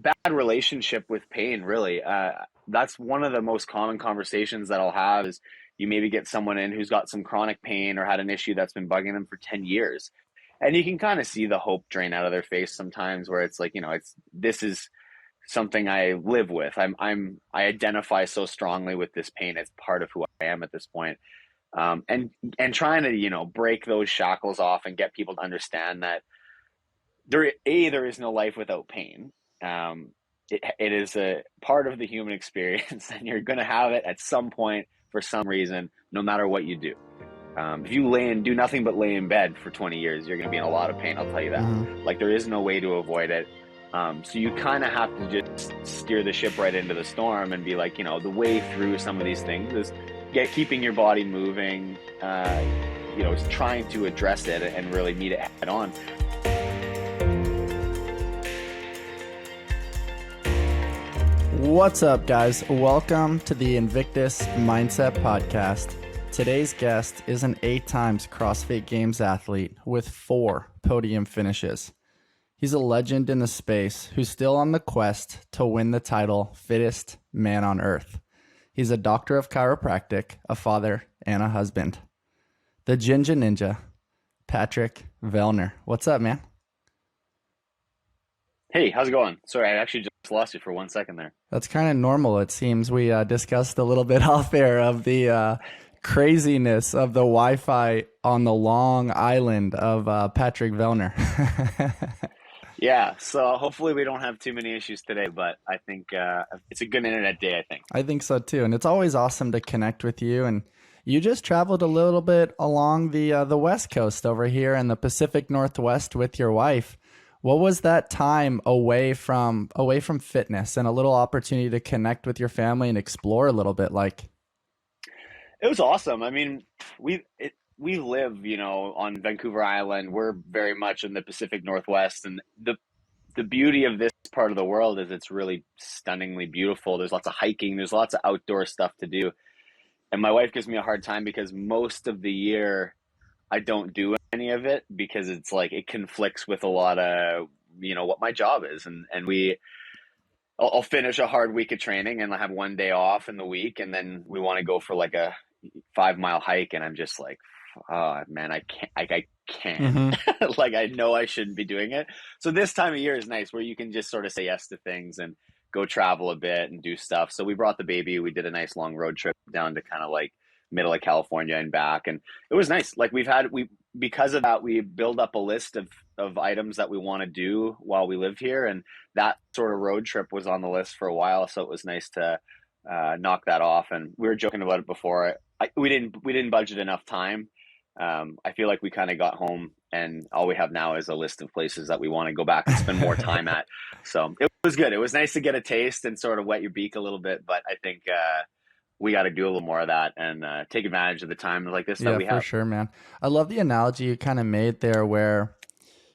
bad relationship with pain, really. That's one of the most common conversations that I'll have is you maybe get someone in who's got some chronic pain or had an issue that's been bugging them for 10 years. And you can kind of see the hope drain out of their face sometimes where it's like, this is something I live with. I identify so strongly with this pain. It's part of who I am at this point. And trying to, break those shackles off and get people to understand that there is no life without pain. It is a part of the human experience, and you're going to have it at some point for some reason, no matter what you do. If you do nothing but lay in bed for 20 years, you're going to be in a lot of pain. I'll tell you that. Like, there is no way to avoid it. So you kind of have to just steer the ship right into the storm and be like, the way through some of these things is keeping your body moving, trying to address it and really meet it head on. What's up, guys? Welcome to the Invictus Mindset Podcast. Today's guest is an 8 times CrossFit Games athlete with 4 podium finishes. He's a legend in the space who's still on the quest to win the title Fittest Man on Earth. He's a doctor of chiropractic, a father, and a husband. The Ginger Ninja, Patrick Vellner. What's up, man? Hey, how's it going? Sorry, I actually just lost you for 1 second there. That's kind of normal. It seems we discussed a little bit off air of the craziness of the Wi-Fi on the Long Island of Patrick Vellner. Yeah, so hopefully we don't have too many issues today, but I think it's a good internet day, I think. I think so too, and it's always awesome to connect with you. And you just traveled a little bit along the West Coast over here in the Pacific Northwest with your wife. What was that time away from fitness and a little opportunity to connect with your family and explore a little bit like? It was awesome. I mean, we live, on Vancouver Island. We're very much in the Pacific Northwest, and the beauty of this part of the world is it's really stunningly beautiful. There's lots of hiking, there's lots of outdoor stuff to do. And my wife gives me a hard time because most of the year I don't do any of it because it's like it conflicts with a lot of, what my job is. And I'll finish a hard week of training and I'll have one day off in the week, and then we want to go for like a 5-mile hike, and I'm just like, oh man, I can't. Like, I know I shouldn't be doing it. So this time of year is nice where you can just sort of say yes to things and go travel a bit and do stuff. So we brought the baby. We did a nice long road trip down to kind of like middle of California and back, and it was nice. Like, because of that, we build up a list of items that we want to do while we live here, and that sort of road trip was on the list for a while. So it was nice to knock that off. And we were joking about it before. We didn't budget enough time. I feel like we kind of got home, and all we have now is a list of places that we want to go back and spend more time at. So it was good. It was nice to get a taste and sort of wet your beak a little bit, but I think we got to do a little more of that and take advantage of the time like this that we have. Yeah, for sure, man. I love the analogy you kind of made there where,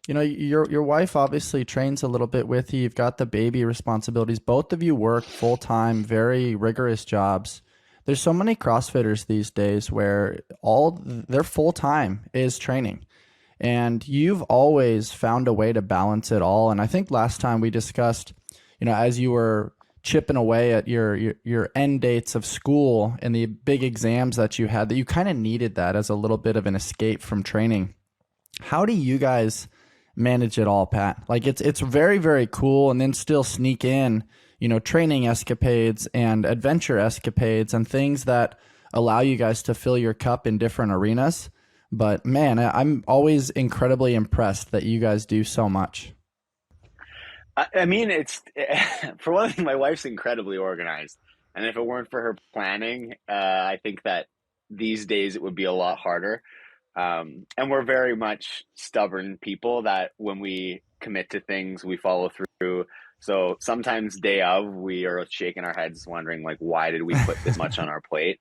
your wife obviously trains a little bit with you. You've got the baby responsibilities. Both of you work full-time, very rigorous jobs. There's so many CrossFitters these days where all their full-time is training. And you've always found a way to balance it all. And I think last time we discussed, as you were chipping away at your end dates of school and the big exams that you had, that you kind of needed that as a little bit of an escape from training. How do you guys manage it all, Pat? Like, it's very, very cool, and then still sneak in, training escapades and adventure escapades and things that allow you guys to fill your cup in different arenas. But man, I'm always incredibly impressed that you guys do so much. I mean, for one thing, my wife's incredibly organized. And if it weren't for her planning, I think that these days it would be a lot harder. And we're very much stubborn people that when we commit to things, we follow through. So sometimes day of, we are shaking our heads wondering, like, why did we put this much on our plate?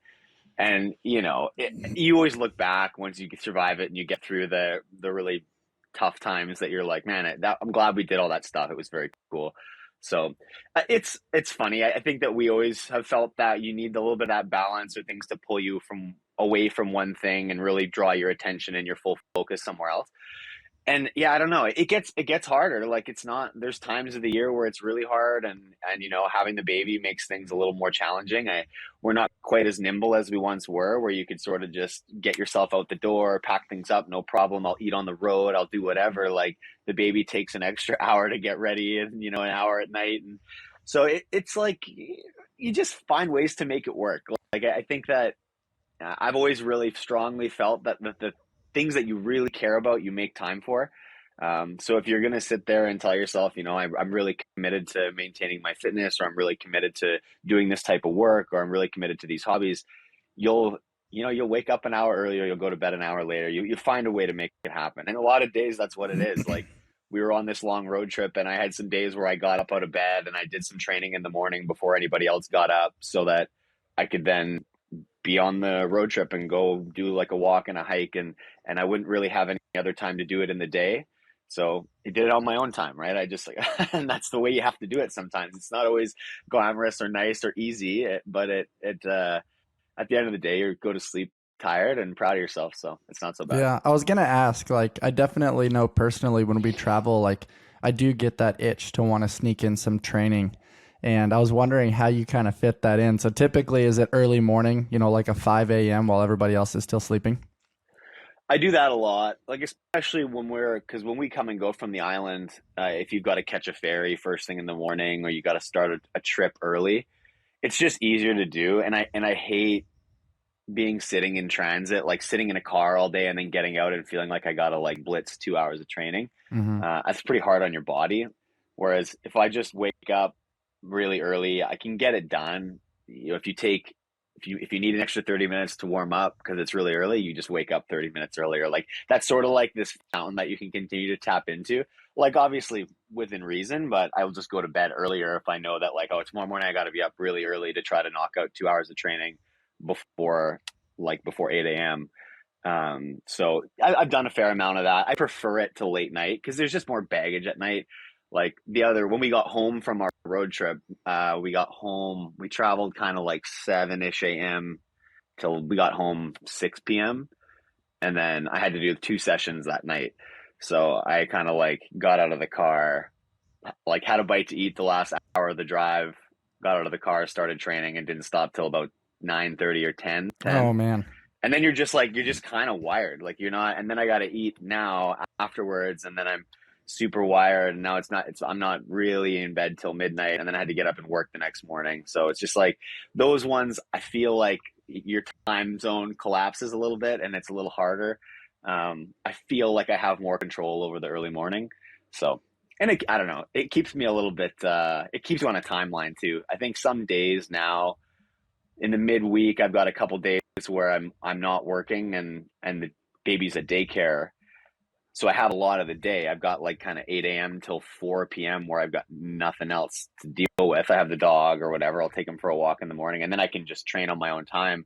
And, you always look back once you survive it and you get through the really tough times that you're like, man, I'm glad we did all that stuff. It was very cool. So it's funny. I think that we always have felt that you need a little bit of that balance or things to pull you away from one thing and really draw your attention and your full focus somewhere else. And yeah, I don't know. It gets harder. Like it's not, there's times of the year where it's really hard, and having the baby makes things a little more challenging. We're not quite as nimble as we once were, where you could sort of just get yourself out the door, pack things up, no problem. I'll eat on the road, I'll do whatever. Like the baby takes an extra hour to get ready, and an hour at night. And so it's like you just find ways to make it work. Like I think that I've always really strongly felt that the things that you really care about, you make time for. So if you're going to sit there and tell yourself, I'm really committed to maintaining my fitness, or I'm really committed to doing this type of work, or I'm really committed to these hobbies, you'll, you'll wake up an hour earlier, you'll go to bed an hour later, you find a way to make it happen. And a lot of days, that's what it is. Like we were on this long road trip, and I had some days where I got up out of bed and I did some training in the morning before anybody else got up, so that I could then be on the road trip and go do like a walk and a hike, and I wouldn't really have any other time to do it in the day. So I did it on my own time, right? I just like, and that's the way you have to do it sometimes. It's not always glamorous or nice or easy, but at the end of the day, you go to sleep tired and proud of yourself. So it's not so bad. Yeah, I was gonna ask, like, I definitely know personally when we travel, like, I do get that itch to want to sneak in some training. And I was wondering how you kind of fit that in. So typically, is it early morning, like a 5 a.m. while everybody else is still sleeping? I do that a lot, like especially because when we come and go from the island, if you've got to catch a ferry first thing in the morning, or you got to start a trip early, it's just easier to do. And I hate being sitting in transit, like sitting in a car all day and then getting out and feeling like I gotta like blitz 2 hours of training. Mm-hmm. That's pretty hard on your body. Whereas if I just wake up really early, I can get it done. If you need an extra 30 minutes to warm up because it's really early, you just wake up 30 minutes earlier. Like that's sort of like this fountain that you can continue to tap into. Like obviously within reason, but I'll just go to bed earlier if I know that like, oh, tomorrow morning I got to be up really early to try to knock out 2 hours of training before 8 a.m. So I've done a fair amount of that. I prefer it to late night because there's just more baggage at night. Like when we got home from our road trip, we traveled kind of like 7-ish a.m. till we got home 6 p.m. And then I had to do 2 sessions that night. So I kind of like got out of the car, like had a bite to eat the last hour of the drive, got out of the car, started training, and didn't stop till about 9:30 or 10. Oh man. And then you're just kind of wired, like you're not. And then I got to eat now afterwards, and then I'm super wired. And now I'm not really in bed till midnight, and then I had to get up and work the next morning. So it's just like those ones. I feel like your time zone collapses a little bit, and it's a little harder. I feel like I have more control over the early morning. So, and I don't know, it keeps me a little bit. It keeps you on a timeline too. I think some days now in the midweek, I've got a couple days where I'm not working, and the baby's at daycare. So I have a lot of the day. I've got like kind of 8 a.m. till 4 p.m. where I've got nothing else to deal with. I have the dog or whatever. I'll take him for a walk in the morning, and then I can just train on my own time.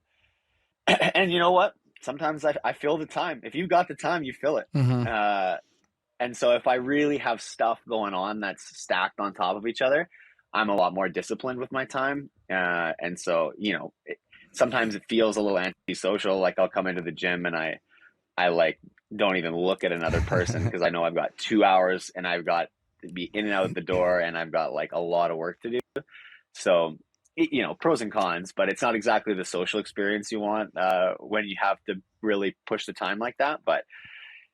And you know what? Sometimes I fill the time. If you got the time, you fill it. Mm-hmm. And so if I really have stuff going on that's stacked on top of each other, I'm a lot more disciplined with my time. And so, sometimes it feels a little antisocial. Like I'll come into the gym and I like don't even look at another person because I know I've got 2 hours and I've got to be in and out the door, and I've got like a lot of work to do. So, pros and cons, but it's not exactly the social experience you want when you have to really push the time like that. But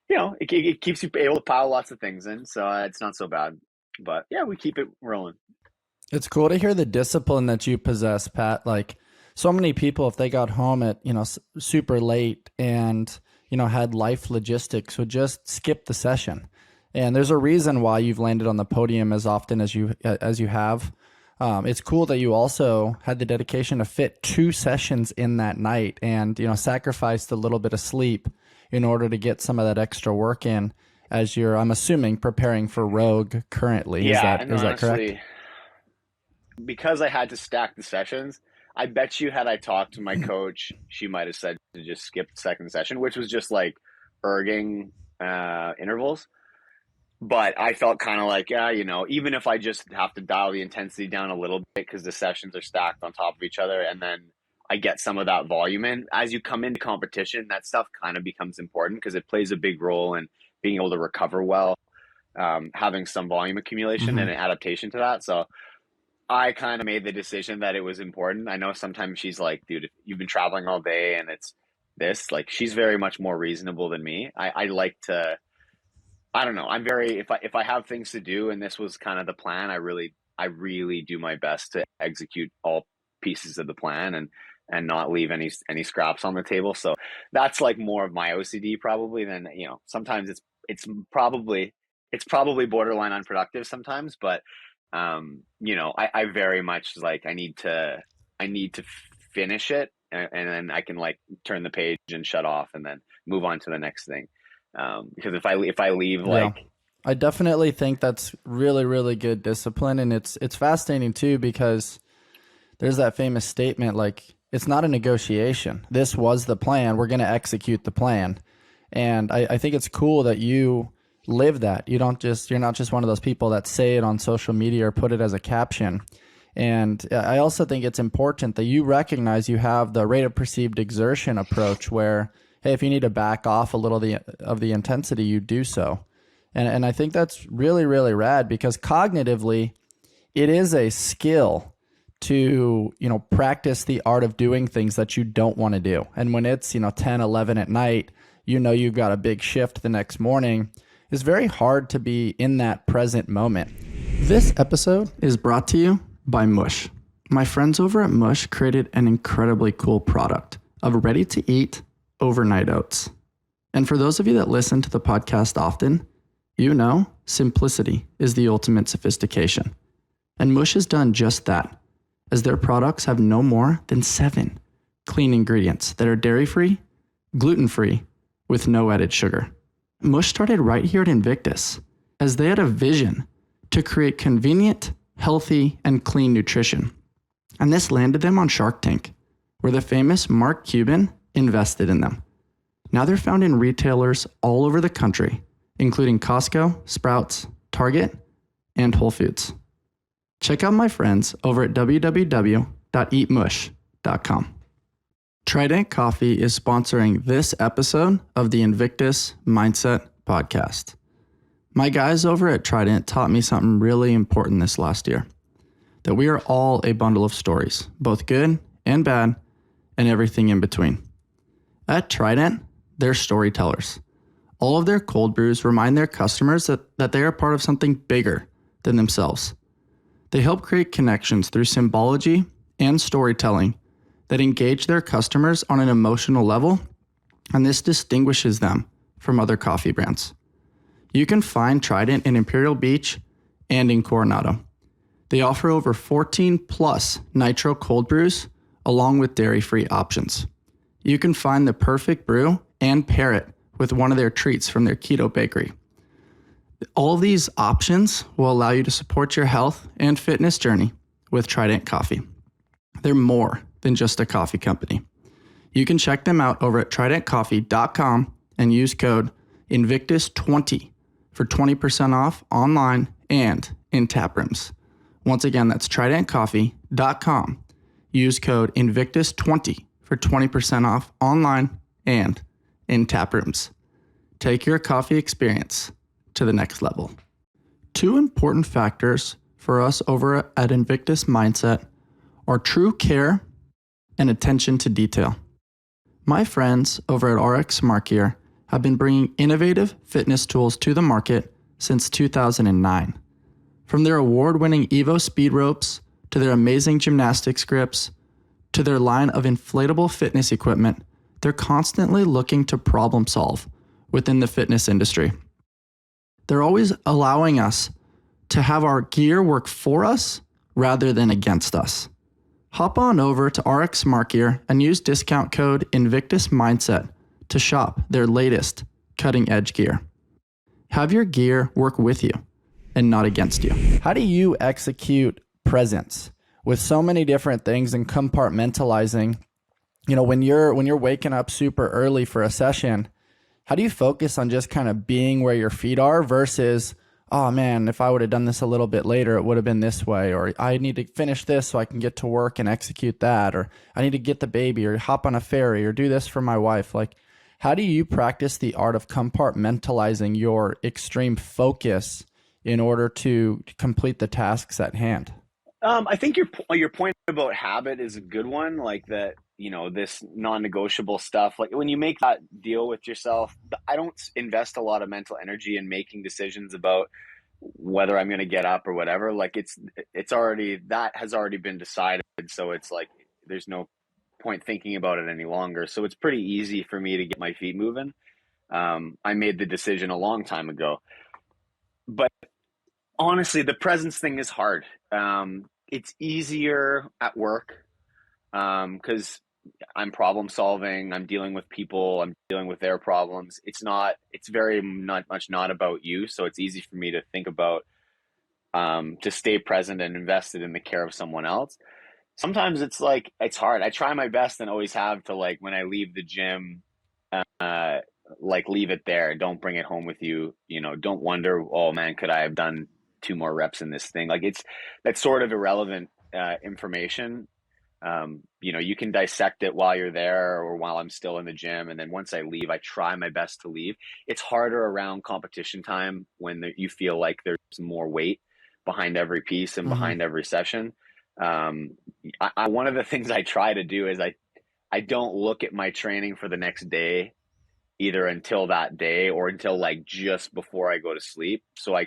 it keeps you able to pile lots of things in, so it's not so bad. But yeah, we keep it rolling. It's cool to hear the discipline that you possess, Pat. Like so many people, if they got home at, super late and, had life logistics, would just skip the session. And there's a reason why you've landed on the podium as often as you have. It's cool that you also had the dedication to fit 2 sessions in that night and, sacrificed a little bit of sleep in order to get some of that extra work in as you're, I'm assuming, preparing for Rogue currently. Yeah, Is that correct? because I had to stack the sessions, I bet you had I talked to my coach, she might have said to just skip the second session, which was just like erging intervals. But I felt kind of like, yeah, even if I just have to dial the intensity down a little bit because the sessions are stacked on top of each other, and then I get some of that volume in. As you come into competition, that stuff kind of becomes important because it plays a big role in being able to recover well, having some volume accumulation and an adaptation to that. So I kind of made the decision that it was important. I know sometimes she's like, dude, if you've been traveling all day and it's this, like, she's very much more reasonable than me. I like to, I don't know. I'm very, if I have things to do and this was kind of the plan, I really do my best to execute all pieces of the plan and not leave any scraps on the table. So that's like more of my OCD probably than, sometimes it's probably borderline unproductive sometimes, but I very much like, I need to finish it, and then I can like turn the page and shut off and then move on to the next thing. Because if I leave, like, I definitely think that's really, really good discipline. And it's fascinating too, because there's that famous statement, like, it's not a negotiation. This was the plan. We're going to execute the plan. And I think it's cool that you live that. You're not just one of those people that say it on social media or put it as a caption. And I also think it's important that you recognize you have the rate of perceived exertion approach where, hey, if you need to back off a little of the intensity, you do so. And I think that's really, really rad, because cognitively, it is a skill to, practice the art of doing things that you don't want to do. And when it's, 10, 11 at night, you've got a big shift the next morning, it's very hard to be in that present moment. This episode is brought to you by MUSH. My friends over at MUSH created an incredibly cool product of ready-to-eat overnight oats. And for those of you that listen to the podcast often, simplicity is the ultimate sophistication. And MUSH has done just that, as their products have no more than 7 clean ingredients that are dairy-free, gluten-free, with no added sugar. MUSH started right here at Invictus, as they had a vision to create convenient, healthy, and clean nutrition. And this landed them on Shark Tank, where the famous Mark Cuban invested in them. Now they're found in retailers all over the country, including Costco, Sprouts, Target, and Whole Foods. Check out my friends over at www.eatmush.com. Trident Coffee is sponsoring this episode of the Invictus Mindset Podcast. My guys over at Trident taught me something really important this last year, that we are all a bundle of stories, both good and bad, and everything in between. At Trident, they're storytellers. All of their cold brews remind their customers that they are part of something bigger than themselves. They help create connections through symbology and storytelling that engage their customers on an emotional level, and this distinguishes them from other coffee brands. You can find Trident in Imperial Beach and in Coronado. They offer over 14 plus nitro cold brews along with dairy-free options. You can find the perfect brew and pair it with one of their treats from their keto bakery. All these options will allow you to support your health and fitness journey with Trident Coffee. They're more than just a coffee company. You can check them out over at tridentcoffee.com and use code Invictus20 for 20% off online and in tap rooms. Once again, that's tridentcoffee.com. Use code Invictus20 for 20% off online and in tap rooms. Take your coffee experience to the next level. 2 important factors for us over at Invictus Mindset are true care and attention to detail. My friends over at RX Smart Gear have been bringing innovative fitness tools to the market since 2009. From their award-winning Evo speed ropes to their amazing gymnastics grips to their line of inflatable fitness equipment, they're constantly looking to problem solve within the fitness industry. They're always allowing us to have our gear work for us rather than against us. Hop on over to RX Smart Gear and use discount code Invictus Mindset to shop their latest cutting-edge gear. Have your gear work with you and not against you. How do you execute presence with so many different things and compartmentalizing? When you're waking up super early for a session, how do you focus on just kind of being where your feet are versus, oh man, if I would have done this a little bit later, it would have been this way, or I need to finish this so I can get to work and execute that, or I need to get the baby or hop on a ferry or do this for my wife. Like, How do you practice the art of compartmentalizing your extreme focus in order to complete the tasks at hand? I think your point about habit is a good one. Like that, this non-negotiable stuff. Like when you make that deal with yourself, I don't invest a lot of mental energy in making decisions about whether I'm going to get up or whatever. Like it's already, that has already been decided. So it's like there's no point thinking about it any longer. So it's pretty easy for me to get my feet moving. I made the decision a long time ago, but honestly, the presence thing is hard. It's easier at work because I'm problem solving. I'm dealing with people. I'm dealing with their problems. It's very not much not about you. So it's easy for me to think about, to stay present and invested in the care of someone else. Sometimes it's hard. I try my best and always have to, like, when I leave the gym, uh, like leave it there. Don't bring it home with you. Don't wonder, oh man, could I have done 2 more reps in this thing? Like that's sort of irrelevant information. You can dissect it while you're there or while I'm still in the gym. And then once I leave, I try my best to leave. It's harder around competition time when you feel like there's more weight behind every piece and behind every session. One of the things I try to do is I don't look at my training for the next day, either until that day or until like just before I go to sleep. So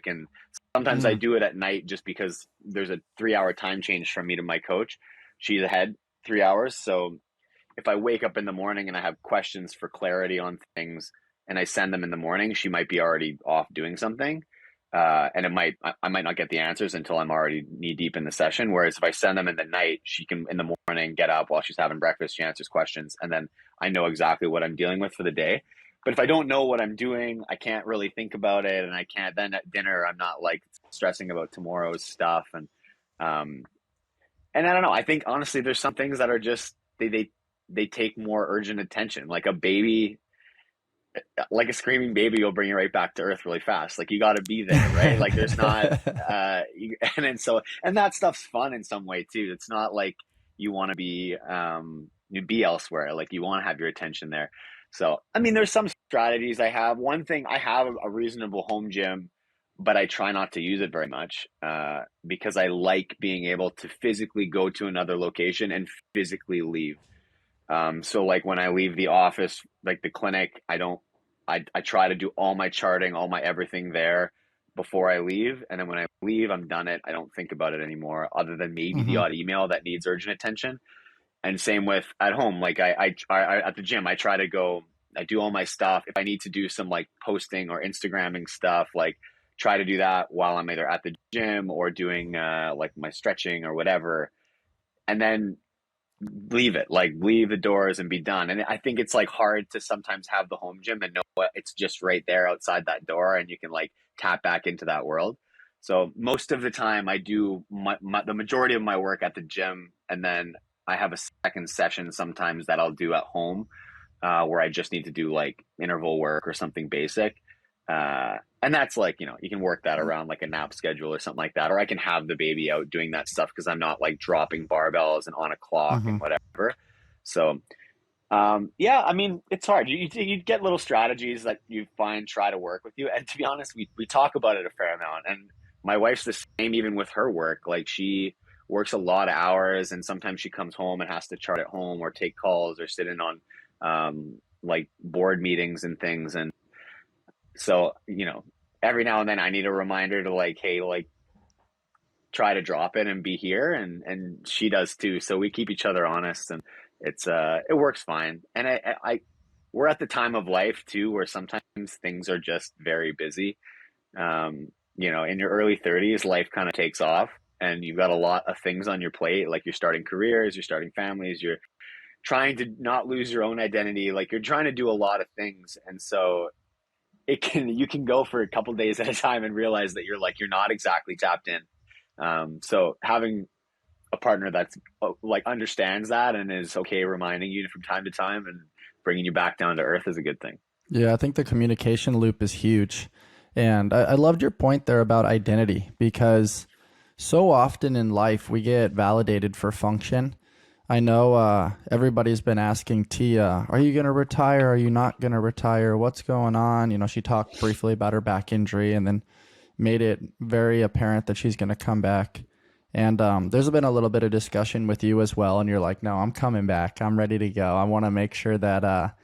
sometimes I do it at night just because there's a 3-hour time change from me to my coach. She's ahead 3 hours. So if I wake up in the morning and I have questions for clarity on things and I send them in the morning, she might be already off doing something. And I might not get the answers until I'm already knee deep in the session. Whereas if I send them in the night, she can in the morning get up while she's having breakfast, she answers questions, and then I know exactly what I'm dealing with for the day. But if I don't know what I'm doing, I can't really think about it, and I can't then at dinner I'm not like stressing about tomorrow's stuff. And I don't know. I think honestly, there's some things that are just they take more urgent attention. Like a baby, like a screaming baby will bring you right back to earth really fast. Like you got to be there, right? Like there's not, and that stuff's fun in some way too. It's not like you want to be elsewhere. Like you want to have your attention there. So, I mean, there's some strategies I have. One thing, I have a reasonable home gym, but I try not to use it very much, because I like being able to physically go to another location and physically leave. So like when I leave the office, like the clinic, I try to do all my charting, all my everything there before I leave. And then when I leave, I'm done it. I don't think about it anymore, other than maybe the odd email that needs urgent attention. And same with at home. Like I at the gym, I try to go, I do all my stuff. If I need to do some like posting or Instagramming stuff, like try to do that while I'm either at the gym or doing, like my stretching or whatever. And then leave the doors and be done. And I think it's like hard to sometimes have the home gym and know what it's just right there outside that door and you can like tap back into that world. So most of the time I do the majority of my work at the gym, and then I have a second session sometimes that I'll do at home, where I just need to do like interval work or something basic. And that's like, you can work that around like a nap schedule or something like that. Or I can have the baby out doing that stuff because I'm not like dropping barbells and on a clock and whatever. So, yeah, I mean, it's hard. You get little strategies that you find try to work with you. And to be honest, we talk about it a fair amount. And my wife's the same even with her work. Like she works a lot of hours and sometimes she comes home and has to chart at home or take calls or sit in on, like board meetings and things. And so, every now and then I need a reminder to like, hey, like try to drop it and be here. And she does too. So we keep each other honest and it works fine. And we're at the time of life too, where sometimes things are just very busy. In your early 30s, life kind of takes off and you've got a lot of things on your plate. Like you're starting careers, you're starting families, you're trying to not lose your own identity. Like you're trying to do a lot of things. And so you can go for a couple days at a time and realize that you're not exactly tapped in. So having a partner that's like understands that and is okay reminding you from time to time and bringing you back down to earth is a good thing. Yeah, I think the communication loop is huge. And I loved your point there about identity, because so often in life we get validated for function. I know everybody's been asking Tia, are you going to retire? Are you not going to retire? What's going on? You know, she talked briefly about her back injury and then made it very apparent that she's going to come back. And there's been a little bit of discussion with you as well. And you're like, no, I'm coming back. I'm ready to go. I want to make sure that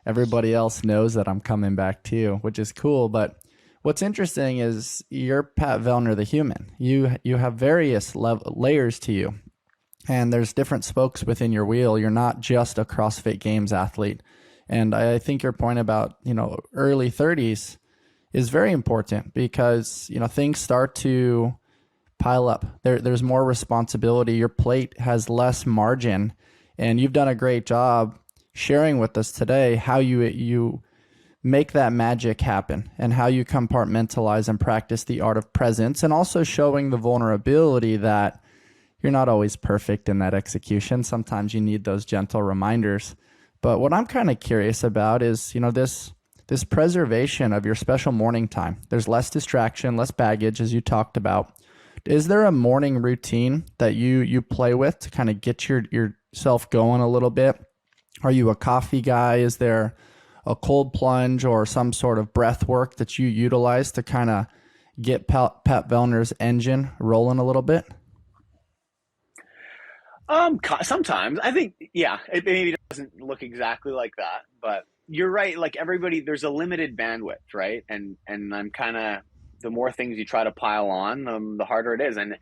everybody else knows that I'm coming back too, which is cool. But what's interesting is you're Pat Vellner, the human. You have various layers to you, and there's different spokes within your wheel. You're not just a CrossFit Games athlete. And I think your point about, early 30s is very important because, things start to pile up. There's more responsibility. Your plate has less margin, and you've done a great job sharing with us today how you make that magic happen and how you compartmentalize and practice the art of presence, and also showing the vulnerability that you're not always perfect in that execution. Sometimes you need those gentle reminders. But what I'm kind of curious about is, this preservation of your special morning time. There's less distraction, less baggage, as you talked about. Is there a morning routine that you play with to kind of get yourself going a little bit? Are you a coffee guy? Is there a cold plunge or some sort of breath work that you utilize to kind of get Pat Vellner's engine rolling a little bit? Sometimes I think, yeah, it maybe doesn't look exactly like that, but you're right. Like everybody, there's a limited bandwidth, right? And I'm kind of, the more things you try to pile on, the harder it is. And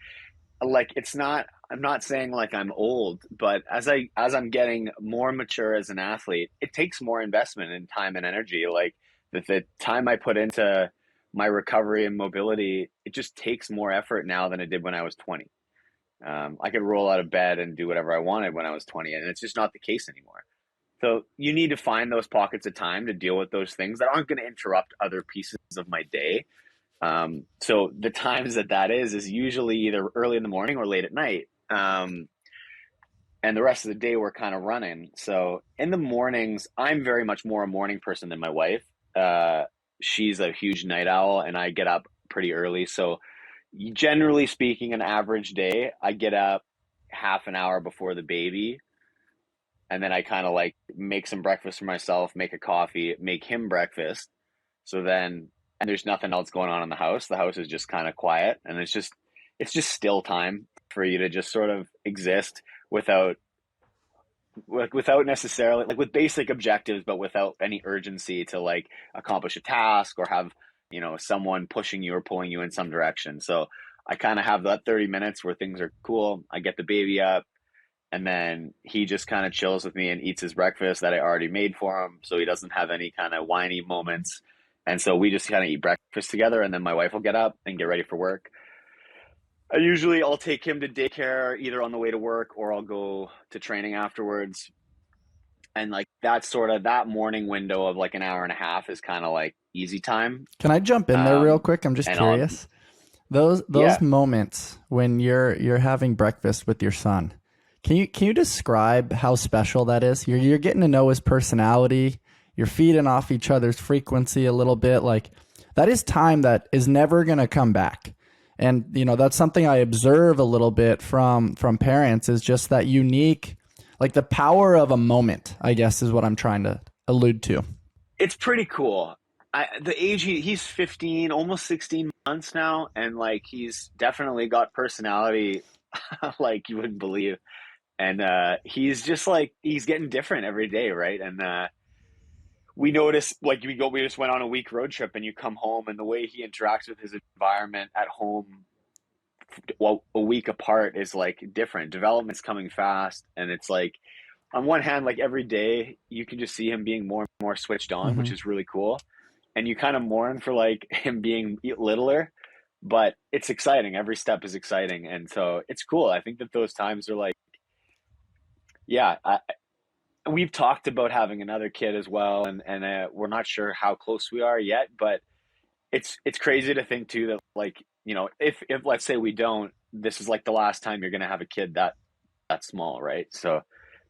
like, I'm not saying like I'm old, but as I'm getting more mature as an athlete, it takes more investment in time and energy. Like the time I put into my recovery and mobility, it just takes more effort now than it did when I was 20. I could roll out of bed and do whatever I wanted when I was 20, and it's just not the case anymore. So you need to find those pockets of time to deal with those things that aren't going to interrupt other pieces of my day. So the times that is usually either early in the morning or late at night. And the rest of the day we're kind of running. So in the mornings, I'm very much more a morning person than my wife. She's a huge night owl, and I get up pretty early. So generally speaking, an average day, I get up half an hour before the baby, and then I kind of like make some breakfast for myself, make a coffee, make him breakfast. So then, and there's nothing else going on in the house. The house is just kind of quiet, and it's just still time for you to just sort of exist without necessarily, like, with basic objectives, but without any urgency to like accomplish a task or have, someone pushing you or pulling you in some direction. So I kind of have that 30 minutes where things are cool. I get the baby up, and then he just kind of chills with me and eats his breakfast that I already made for him, so he doesn't have any kind of whiny moments. And so we just kind of eat breakfast together, and then my wife will get up and get ready for work. I'll take him to daycare either on the way to work, or I'll go to training afterwards. And like that's sort of that morning window of like an hour and a half is kind of like easy time. Can I jump in there real quick? I'm just curious. Those Yeah. moments when you're having breakfast with your son, can you describe how special that is? You're getting to know his personality. You're feeding off each other's frequency a little bit. Like, that is time that is never going to come back. And, that's something I observe a little bit from parents, is just that unique, like the power of a moment, I guess, is what I'm trying to allude to. It's pretty cool. The age he's 15, almost 16 months now, and like he's definitely got personality like you wouldn't believe. And he's just like, he's getting different every day, right? And we notice, like, we just went on a week road trip, and you come home, and the way he interacts with his environment at home, well, a week apart, is like different. Development's coming fast, and it's like, on one hand, like every day you can just see him being more and more switched on, which Mm-hmm. is really cool. And you kind of mourn for like him being littler, but it's exciting. Every step is exciting. And so it's cool. I think that those times are like, yeah, we've talked about having another kid as well. And we're not sure how close we are yet, but it's crazy to think too that, like, if let's say we don't, this is like the last time you're going to have a kid that small. Right. So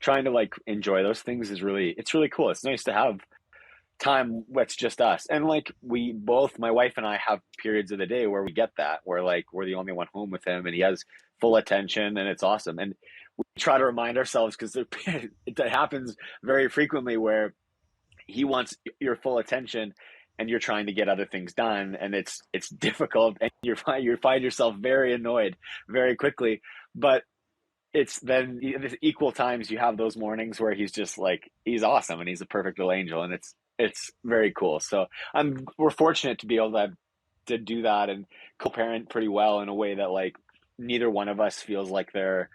trying to like enjoy those things it's really cool. It's nice to have time that's just us. And like we both, my wife and I, have periods of the day where we get that, where like we're the only one home with him, and he has full attention, and it's awesome. And we try to remind ourselves, because it happens very frequently where he wants your full attention and you're trying to get other things done, and it's difficult, and you find yourself very annoyed very quickly. But it's then equal times you have those mornings where he's just like, he's awesome and he's a perfect little angel, and it's very cool. So we're fortunate to be able to do that and co-parent pretty well in a way that like neither one of us feels like they're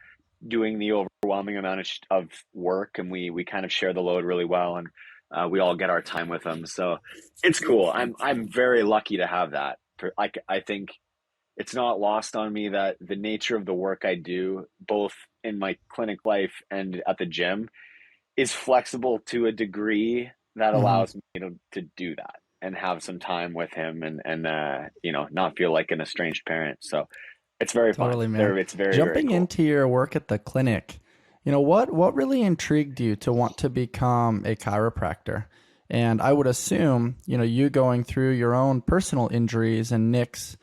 doing the overwhelming amount of work, and we kind of share the load really well, and we all get our time with them. So it's cool. I'm very lucky to have that. I think it's not lost on me that the nature of the work I do, both in my clinic life and at the gym, is flexible to a degree that Mm-hmm. allows me to do that and have some time with him, and not feel like an estranged parent. So it's very fun. Totally, man. It's very, very Jumping cool. into your work at the clinic, what really intrigued you to want to become a chiropractor? And I would assume, you going through your own personal injuries and nicks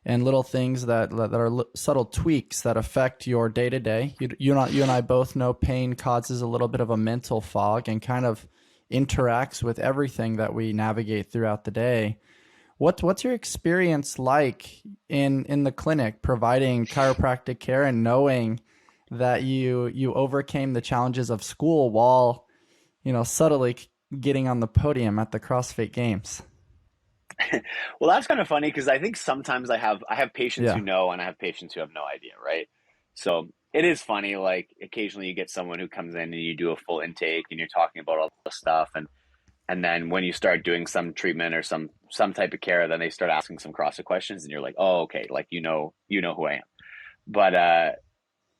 and little things that are subtle tweaks that affect your day to day. You and I both know pain causes a little bit of a mental fog and kind of interacts with everything that we navigate throughout the day. What's your experience like in the clinic providing chiropractic care and knowing that you overcame the challenges of school while, subtly getting on the podium at the CrossFit Games? Well, that's kind of funny because I think sometimes I have patients who Yeah. know and I have patients who have no idea, right? So it is funny, like occasionally you get someone who comes in and you do a full intake and you're talking about all the stuff, and then when you start doing some treatment or some type of care, then they start asking some CrossFit questions and you're like, oh, okay, like who I am. But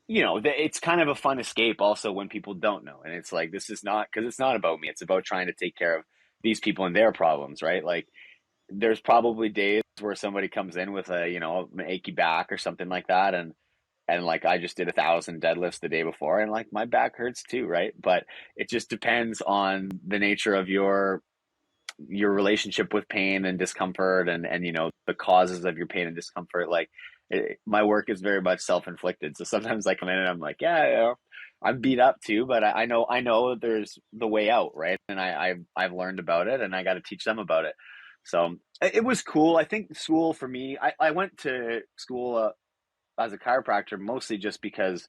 it's kind of a fun escape also when people don't know, and it's like, this is not, because it's not about me, it's about trying to take care of these people and their problems, right? Like there's probably days where somebody comes in with an achy back or something like that, and like I just did 1,000 deadlifts the day before, and like my back hurts too, right? But it just depends on the nature of your relationship with pain and discomfort, and the causes of your pain and discomfort. Like my work is very much self-inflicted, so sometimes I come in and I'm like, yeah, I'm beat up too, but I know there's the way out, right? And I've learned about it, and I got to teach them about it. So it was cool. I think school for me, I went to school as a chiropractor mostly just because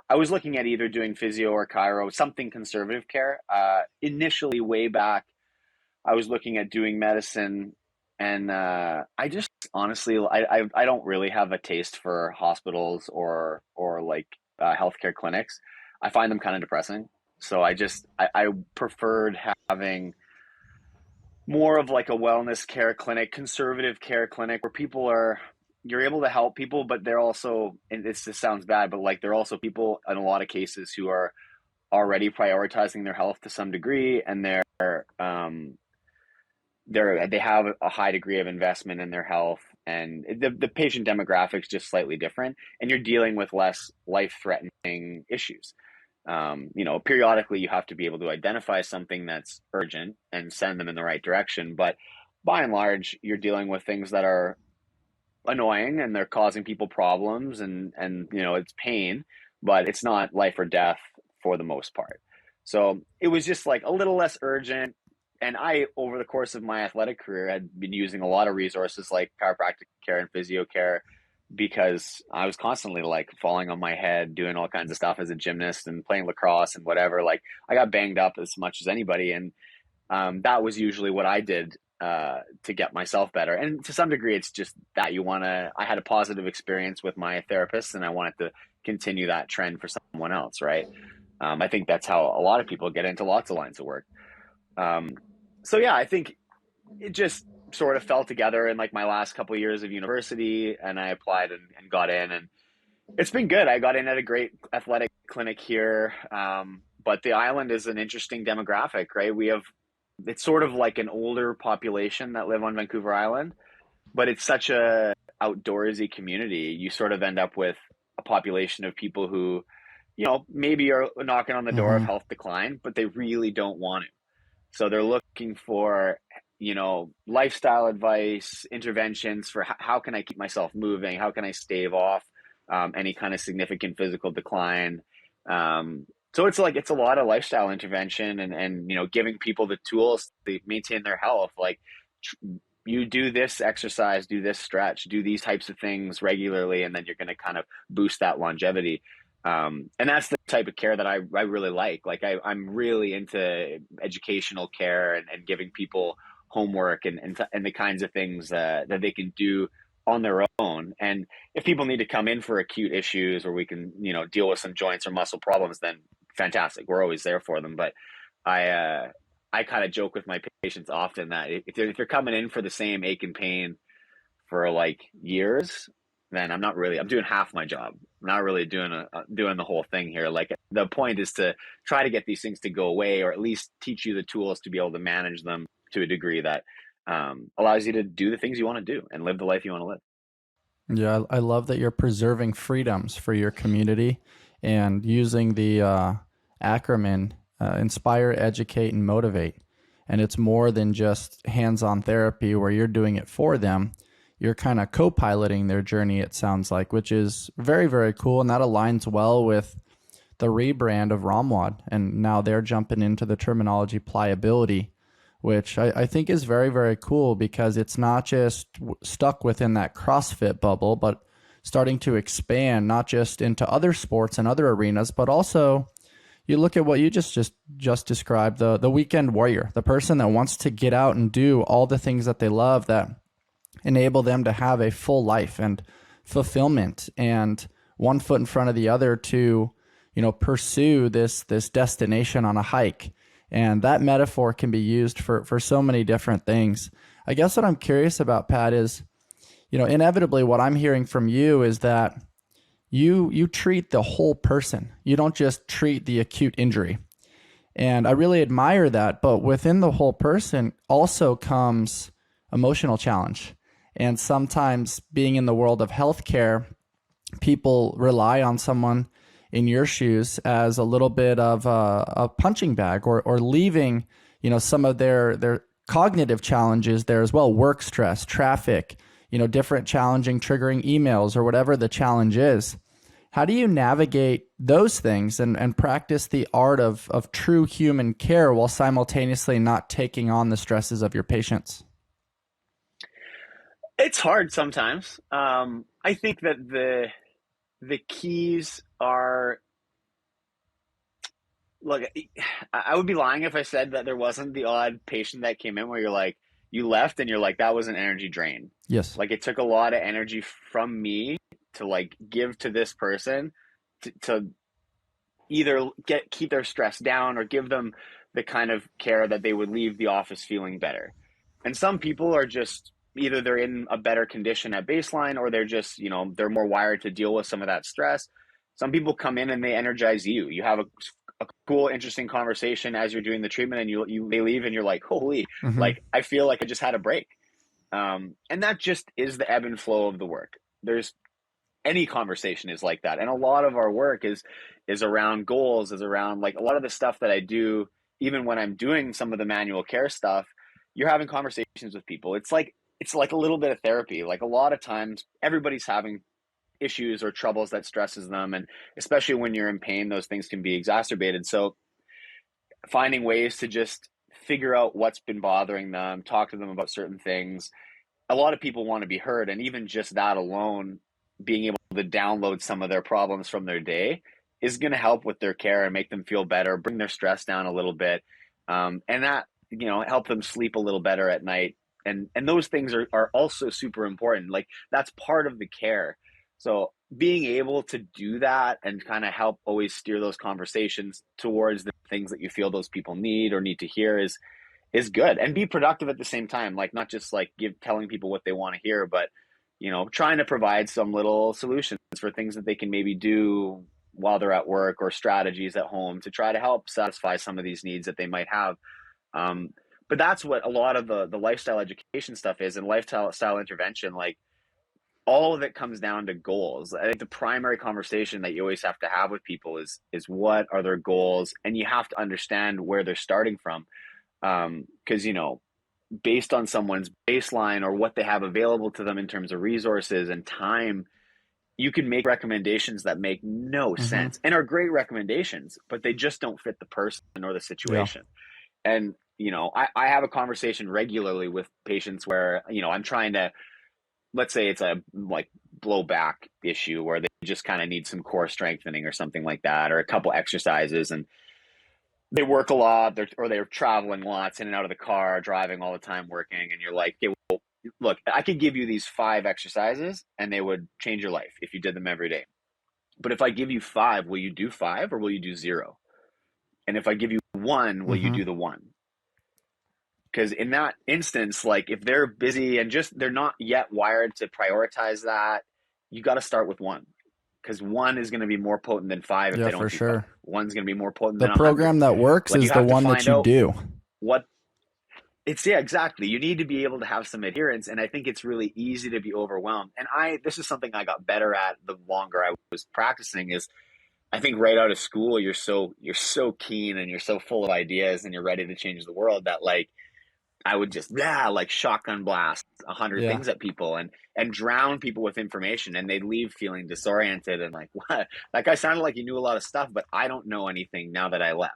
I was looking at either doing physio or chiro, something conservative care. Initially, way back, I was looking at doing medicine, and I just honestly, I don't really have a taste for hospitals or like healthcare clinics. I find them kind of depressing. So I preferred having more of like a wellness care clinic, conservative care clinic, where you're able to help people, but they're also, and this just sounds bad, but like they're also people in a lot of cases who are already prioritizing their health to some degree, and they have a high degree of investment in their health, and the patient demographics just slightly different, and you're dealing with less life threatening issues. Periodically you have to be able to identify something that's urgent and send them in the right direction, but by and large you're dealing with things that are annoying and they're causing people problems, and it's pain, but it's not life or death for the most part. So it was just like a little less urgent. And I, over the course of my athletic career, had been using a lot of resources like chiropractic care and physio care, because I was constantly like falling on my head, doing all kinds of stuff as a gymnast and playing lacrosse and whatever. Like I got banged up as much as anybody, and that was usually what I did to get myself better. And to some degree, it's just that I had a positive experience with my therapist, and I wanted to continue that trend for someone else, right? I think that's how a lot of people get into lots of lines of work. Um, so yeah, I think it just sort of fell together in like my last couple of years of university, and I applied and got in, and it's been good. I got in at a great athletic clinic here. But the island is an interesting demographic, right? It's sort of like an older population that live on Vancouver Island, but it's such a outdoorsy community. You sort of end up with a population of people who, maybe are knocking on the door of Mm-hmm. health decline, but they really don't want to. So they're looking for, lifestyle advice, interventions for how can I keep myself moving? How can I stave off any kind of significant physical decline? So it's a lot of lifestyle intervention and giving people the tools to maintain their health. Like you do this exercise, do this stretch, do these types of things regularly, and then you're going to kind of boost that longevity. And that's the type of care that I really like. Like I'm really into educational care and giving people homework and the kinds of things that they can do on their own. And if people need to come in for acute issues or we can, deal with some joints or muscle problems, then fantastic. We're always there for them. But I kind of joke with my patients often that if you're coming in for the same ache and pain for like years, then I'm doing half my job. I'm not really doing the whole thing here. Like the point is to try to get these things to go away, or at least teach you the tools to be able to manage them to a degree that allows you to do the things you want to do and live the life you want to live. Yeah, I love that you're preserving freedoms for your community and using the acronym inspire, educate, and motivate. And it's more than just hands-on therapy where you're doing it for them. You're kind of co-piloting their journey, it sounds like, which is very, very cool. And that aligns well with the rebrand of Ramwad. And now they're jumping into the terminology pliability, which I think is very, very cool because it's not just stuck within that CrossFit bubble, but starting to expand not just into other sports and other arenas, but also you look at what you just described, the weekend warrior, the person that wants to get out and do all the things that they love that enable them to have a full life and fulfillment and one foot in front of the other to, pursue this destination on a hike. And that metaphor can be used for so many different things. I guess what I'm curious about, Pat, is, inevitably what I'm hearing from you is that you treat the whole person. You don't just treat the acute injury. And I really admire that. But within the whole person also comes emotional challenge. And sometimes being in the world of healthcare, people rely on someone in your shoes as a little bit of a punching bag or leaving, some of their cognitive challenges there as well, work stress, traffic, different challenging triggering emails or whatever the challenge is. How do you navigate those things and practice the art of true human care while simultaneously not taking on the stresses of your patients? It's hard sometimes. I think that the keys are, look, I would be lying if I said that there wasn't the odd patient that came in where you're like, you left and you're like, that was an energy drain. Yes. Like it took a lot of energy from me to like give to this person to either keep their stress down or give them the kind of care that they would leave the office feeling better. And some people are just either they're in a better condition at baseline or they're just, they're more wired to deal with some of that stress. Some people come in and they energize you. You have a cool, interesting conversation as you're doing the treatment and they leave and you're like, holy, like I feel like I just had a break. And that just is the ebb and flow of the work. There's any conversation is like that. And a lot of our work is around goals, is around like a lot of the stuff that I do, even when I'm doing some of the manual care stuff, you're having conversations with people. It's like a little bit of therapy. Like a lot of times everybody's having issues or troubles that stresses them. And especially when you're in pain, those things can be exacerbated. So finding ways to just figure out what's been bothering them, talk to them about certain things. A lot of people want to be heard. And even just that alone, being able to download some of their problems from their day is going to help with their care and make them feel better, bring their stress down a little bit. And that, help them sleep a little better at night. And those things are also super important. Like that's part of the care. So being able to do that and kind of help always steer those conversations towards the things that you feel those people need or need to hear is good, and be productive at the same time. Like not just like telling people what they want to hear, but trying to provide some little solutions for things that they can maybe do while they're at work or strategies at home to try to help satisfy some of these needs that they might have. But that's what a lot of the lifestyle education stuff is, and lifestyle intervention. Like all of it comes down to goals. I think the primary conversation that you always have to have with people is what are their goals, and you have to understand where they're starting from. Because based on someone's baseline or what they have available to them in terms of resources and time, you can make recommendations that make no sense and are great recommendations, but they just don't fit the person or the Yeah. situation. And, I have a conversation regularly with patients where, I'm trying to, let's say it's a like low back issue where they just kind of need some core strengthening or something like that, or a couple exercises, and they work a lot, they're traveling lots in and out of the car, driving all the time, working, and you're like, okay, well, look, I could give you these 5 exercises and they would change your life if you did them every day. But if I give you 5, will you do 5 or will you do 0? And if I give you 1, will you do the 1? Because in that instance, like if they're busy and just they're not yet wired to prioritize that, you got to start with 1, because 1 is going to be more potent than 5 if Yeah, they for don't do 5. sure. 1's going to be more potent The than 100. program that works Like you is the have to one that find you out do. what it's, yeah, exactly. You need to be able to have some adherence, and I think it's really easy to be overwhelmed. And this is something I got better at the longer I was practicing. Is I think right out of school, you're so keen and you're so full of ideas and you're ready to change the world that like I would just like shotgun blast 100 Yeah. things at people and drown people with information, and they'd leave feeling disoriented and like, what? That guy sounded like he knew a lot of stuff, but I don't know anything now that I left.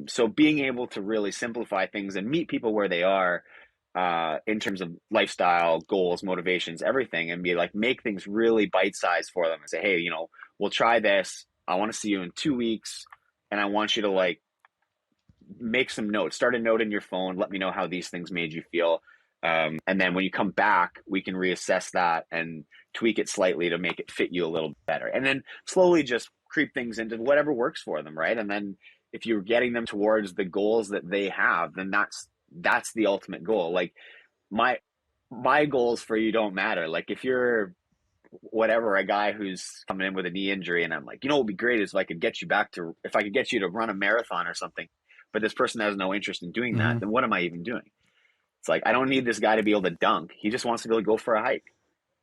So being able to really simplify things and meet people where they are, in terms of lifestyle, goals, motivations, everything, and be like, make things really bite-sized for them and say, hey, we'll try this. I want to see you in 2 weeks, and I want you to like make some notes, start a note in your phone. Let me know how these things made you feel. And then when you come back, we can reassess that and tweak it slightly to make it fit you a little better. And then slowly just creep things into whatever works for them, right? And then if you're getting them towards the goals that they have, then that's the ultimate goal. Like my goals for you don't matter. Like if you're whatever, a guy who's coming in with a knee injury, and I'm like, what would be great is if I could get you to run a marathon or something, but this person has no interest in doing that, then what am I even doing? It's like, I don't need this guy to be able to dunk. He just wants to be able to go for a hike.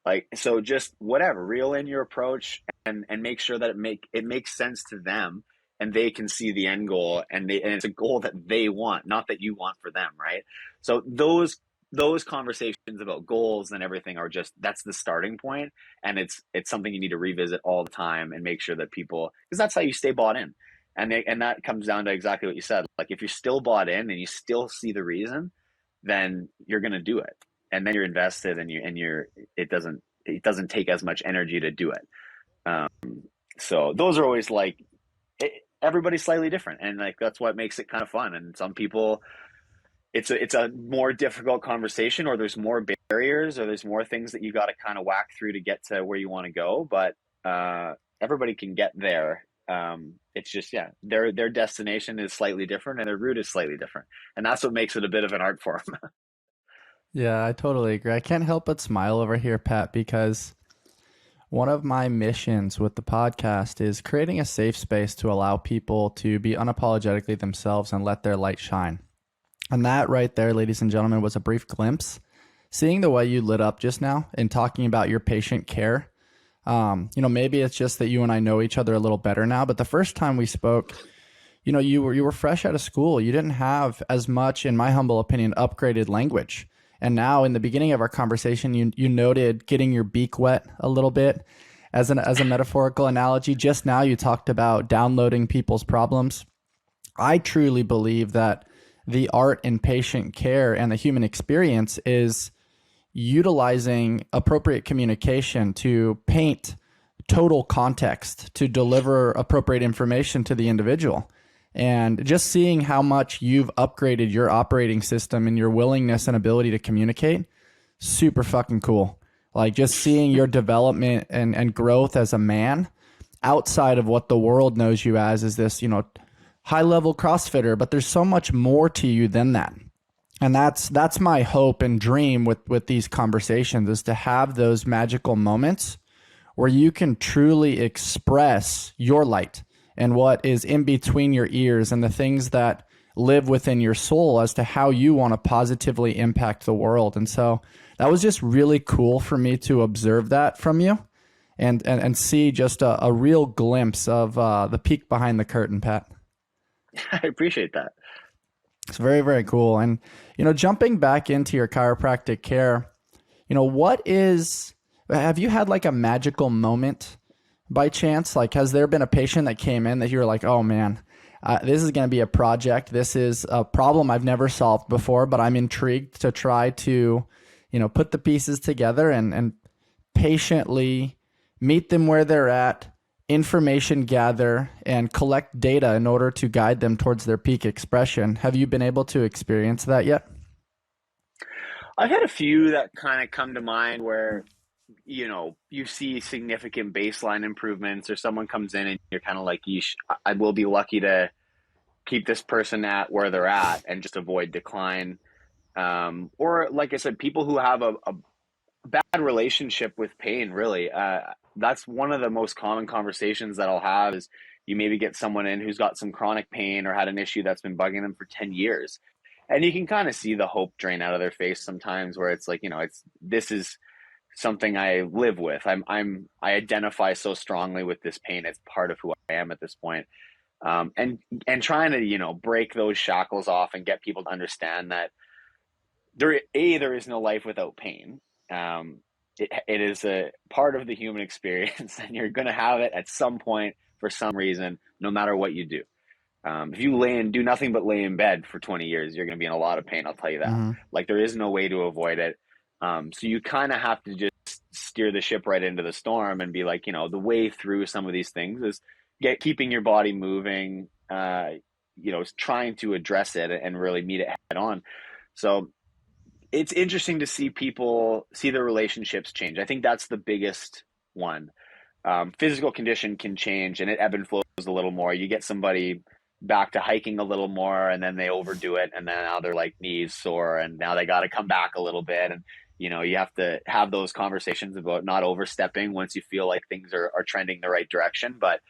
Like, so just whatever, reel in your approach and make sure that it makes sense to them and they can see the end goal, and it's a goal that they want, not that you want for them. Right. So those conversations about goals and everything are just, that's the starting point. And it's something you need to revisit all the time and make sure that people, because that's how you stay bought in. And that comes down to exactly what you said. Like if you're still bought in and you still see the reason, then you're going to do it. And then you're invested, and it doesn't take as much energy to do it. So those are always like, everybody's slightly different. And like, that's what makes it kind of fun. And some people, it's a more difficult conversation, or there's more barriers, or there's more things that you got to kind of whack through to get to where you want to go. But everybody can get there. It's just, their destination is slightly different and their route is slightly different. And that's what makes it a bit of an art form. Yeah, I totally agree. I can't help but smile over here, Pat, because one of my missions with the podcast is creating a safe space to allow people to be unapologetically themselves and let their light shine. And that right there, ladies and gentlemen, was a brief glimpse. Seeing the way you lit up just now and talking about your patient care. Maybe it's just that you and I know each other a little better now, but the first time we spoke, you were fresh out of school. You didn't have as much, in my humble opinion, upgraded language. And now in the beginning of our conversation, you noted getting your beak wet a little bit as a metaphorical analogy. Just now you talked about downloading people's problems. I truly believe that the art in patient care and the human experience is utilizing appropriate communication to paint total context, to deliver appropriate information to the individual. And just seeing how much you've upgraded your operating system and your willingness and ability to communicate, super fucking cool. Like just seeing your development and growth as a man outside of what the world knows you as is this, high level CrossFitter, but there's so much more to you than that. And that's my hope and dream with these conversations, is to have those magical moments where you can truly express your light and what is in between your ears and the things that live within your soul as to how you want to positively impact the world. And so that was just really cool for me to observe that from you and see just a real glimpse of the peek behind the curtain, Pat. I appreciate that. It's very, very cool. And, jumping back into your chiropractic care, what is, Have you had like a magical moment by chance? Like, has there been a patient that came in that you were like, oh man, this is going to be a project. This is a problem I've never solved before, but I'm intrigued to try to, put the pieces together and patiently meet them where they're at, information gather, and collect data in order to guide them towards their peak expression. Have you been able to experience that yet? I've had a few that kind of come to mind where, you see significant baseline improvements, or someone comes in and you're kind of like, yeesh, I will be lucky to keep this person at where they're at and just avoid decline. Or like I said, people who have a bad relationship with pain, really. That's one of the most common conversations that I'll have is you maybe get someone in who's got some chronic pain or had an issue that's been bugging them for 10 years. And you can kind of see the hope drain out of their face sometimes, where it's like, this is something I live with. I identify so strongly with this pain. It's part of who I am at this point. And trying to, break those shackles off and get people to understand that there is no life without pain. It is a part of the human experience, and you're going to have it at some point for some reason, no matter what you do. If you do nothing but lay in bed for 20 years, you're going to be in a lot of pain. I'll tell you that. Mm-hmm. Like, there is no way to avoid it. So you kind of have to just steer the ship right into the storm and be like, the way through some of these things is keeping your body moving, trying to address it and really meet it head on. So it's interesting to see people see their relationships change. I think that's the biggest one. Physical condition can change and it ebb and flows a little more. You get somebody back to hiking a little more and then they overdo it, and then now they're like knees sore and now they got to come back a little bit. And you have to have those conversations about not overstepping once you feel like things are trending the right direction. But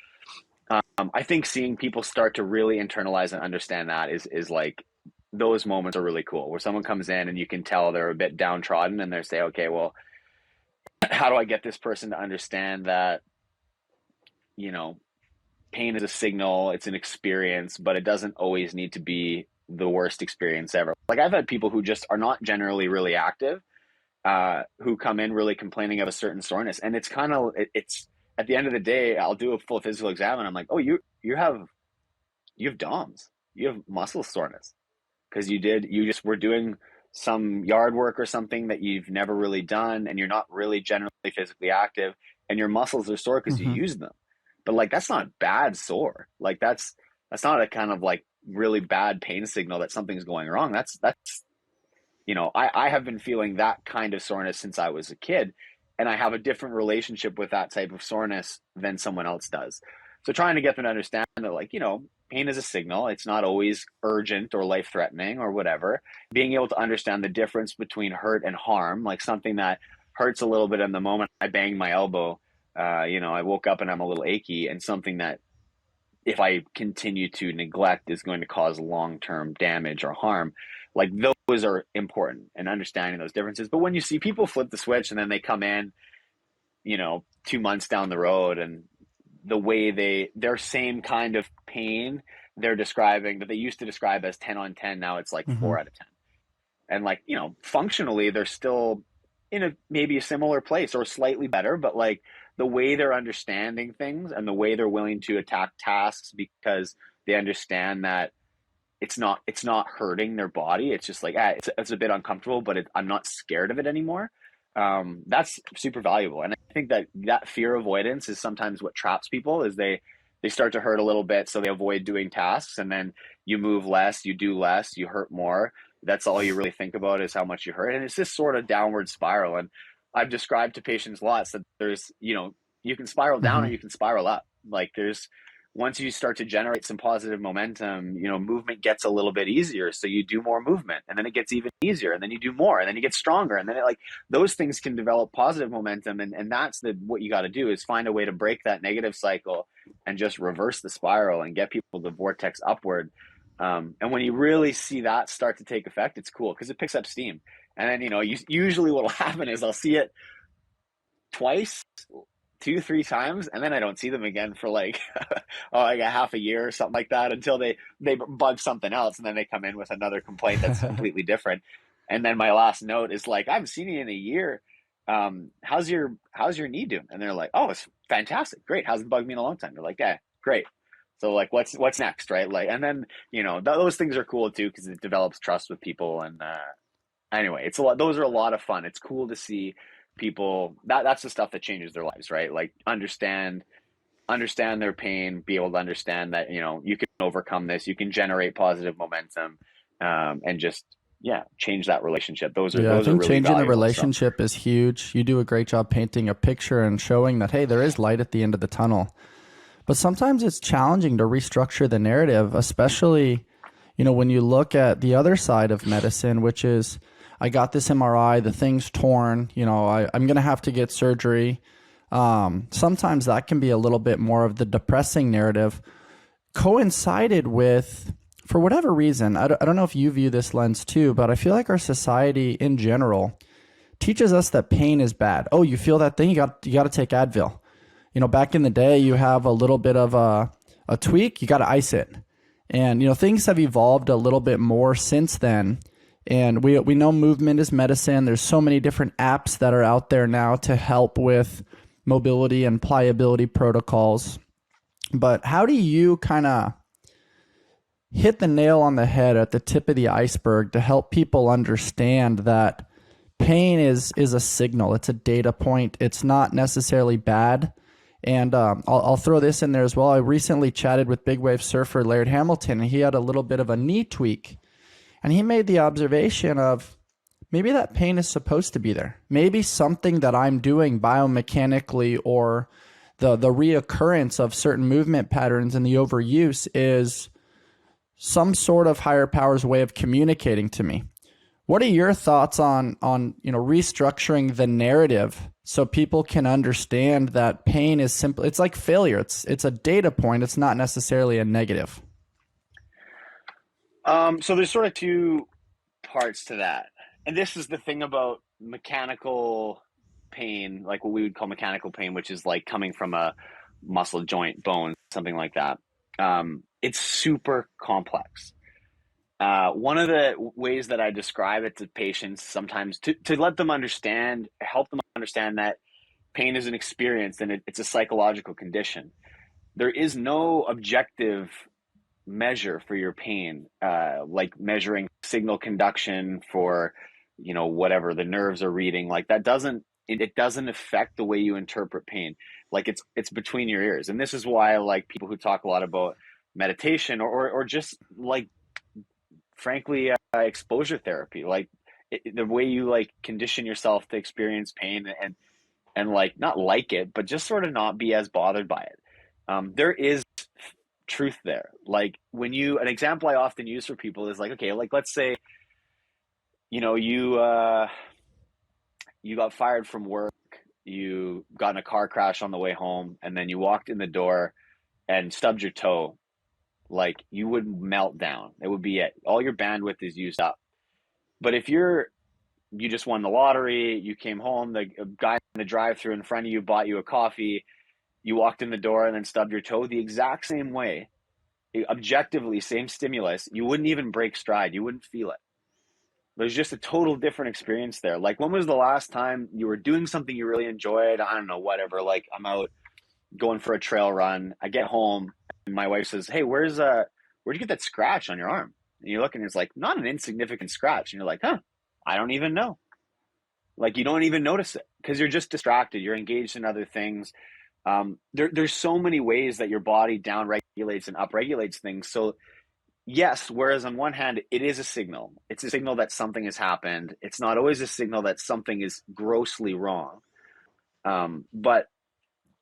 I think seeing people start to really internalize and understand that is like, those moments are really cool, where someone comes in and you can tell they're a bit downtrodden and they say, okay, well, how do I get this person to understand that, pain is a signal, it's an experience, but it doesn't always need to be the worst experience ever. Like, I've had people who just are not generally really active, who come in really complaining of a certain soreness. And it's kind of, it's at the end of the day, I'll do a full physical exam and I'm like, oh, you have DOMS, you have muscle soreness. Because you just were doing some yard work or something that you've never really done, and you're not really generally physically active, and your muscles are sore because you Mm-hmm. use them. But like, that's not bad sore. Like, that's not a kind of like really bad pain signal that something's going wrong. That's I have been feeling that kind of soreness since I was a kid, and I have a different relationship with that type of soreness than someone else does. So trying to get them to understand that, like, pain is a signal. It's not always urgent or life-threatening or whatever. Being able to understand the difference between hurt and harm, like something that hurts a little bit in the moment, I banged my elbow, I woke up and I'm a little achy, and something that if I continue to neglect is going to cause long-term damage or harm. Like, those are important, and understanding those differences. But when you see people flip the switch and then they come in, 2 months down the road, and the way their same kind of pain they're describing that they used to describe as 10 on 10, now it's like Mm-hmm. 4 out of 10. And like, functionally they're still in maybe a similar place or slightly better, but like the way they're understanding things and the way they're willing to attack tasks because they understand that it's not hurting their body. It's just like, it's a bit uncomfortable, but I'm not scared of it anymore. That's super valuable. And I think that fear avoidance is sometimes what traps people, is they start to hurt a little bit, so they avoid doing tasks, and then you move less, you do less, you hurt more. That's all you really think about, is how much you hurt. And it's this sort of downward spiral. And I've described to patients lots that there's, you can spiral down or Mm-hmm. you can spiral up. Like, once you start to generate some positive momentum, movement gets a little bit easier. So you do more movement, and then it gets even easier, and then you do more, and then you get stronger. And then those things can develop positive momentum. And that's what you got to do, is find a way to break that negative cycle and just reverse the spiral and get people to vortex upward. And when you really see that start to take effect, it's cool because it picks up steam. And then, usually what will happen is I'll see it twice, 2-3 times, and then I don't see them again for like like a half a year or something like that, until they bug something else, and then they come in with another complaint that's completely different. And then my last note is like, I haven't seen you in a year. how's your knee doing? And they're like, oh, it's fantastic, great, hasn't bugged me in a long time. They're like, yeah, great. So like, what's next, right? Like, and then those things are cool too because it develops trust with people. And anyway, it's a lot. Those are a lot of fun. It's cool to see people. That's the stuff that changes their lives, right? Like understand their pain, be able to understand that you can overcome this, you can generate positive momentum, and just change that relationship. Those are Yeah, I think really changing the valuable. So relationship is huge. You do a great job painting a picture and showing that, hey, there is light at the end of the tunnel. But sometimes it's challenging to restructure the narrative, especially, when you look at the other side of medicine, which is, I got this MRI, the thing's torn, I'm going to have to get surgery. Sometimes that can be a little bit more of the depressing narrative, coincided with, for whatever reason, I don't know if you view this lens too, but I feel like our society in general teaches us that pain is bad. Oh, you feel that thing? You got to take Advil. Back in the day, you have a little bit of a tweak, you got to ice it. And, things have evolved a little bit more since then. And we know movement is medicine. There's so many different apps that are out there now to help with mobility and pliability protocols. But how do you kind of hit the nail on the head at the tip of the iceberg to help people understand that pain is a signal? It's a data point. It's not necessarily bad. And I'll throw this in there as well. I recently chatted with big wave surfer Laird Hamilton, and he had a little bit of a knee tweak. And he made the observation of maybe that pain is supposed to be there. Maybe something that I'm doing biomechanically, or the reoccurrence of certain movement patterns and the overuse is some sort of higher power's way of communicating to me. What are your thoughts on restructuring the narrative so people can understand that pain is simple? It's like failure. It's a data point. It's not necessarily a negative. So there's sort of two parts to that. And this is the thing about mechanical pain, like what we would call mechanical pain, which is like coming from a muscle, joint, bone, something like that. It's super complex. One of the ways that I describe it to patients sometimes to let them understand, help them understand that pain is an experience and it's a psychological condition. There is no objective measure for your pain, like measuring signal conduction for, whatever the nerves are reading. Like that it doesn't affect the way you interpret pain. Like it's between your ears. And this is why I like people who talk a lot about meditation or just like, frankly, exposure therapy, like the way you like condition yourself to experience pain and like not like it, but just sort of not be as bothered by it. There is truth there. Like an example I often use for people is like, okay, like let's say, you got fired from work, you got in a car crash on the way home, and then you walked in the door and stubbed your toe. Like you would melt down. It would be it. All your bandwidth is used up. But if you just won the lottery, you came home, the guy in the drive-thru in front of you bought you a coffee, you walked in the door and then stubbed your toe the exact same way, objectively, same stimulus, you wouldn't even break stride. You wouldn't feel it. There's just a total different experience there. Like when was the last time you were doing something you really enjoyed? I don't know, whatever. Like I'm out going for a trail run. I get home and my wife says, hey, where'd you get that scratch on your arm? And you look and it's like not an insignificant scratch. And you're like, I don't even know. Like you don't even notice it because you're just distracted. You're engaged in other things. There's so many ways that your body down regulates and up regulates things. So yes, whereas on one hand, it is a signal. It's a signal that something has happened. It's not always a signal that something is grossly wrong. But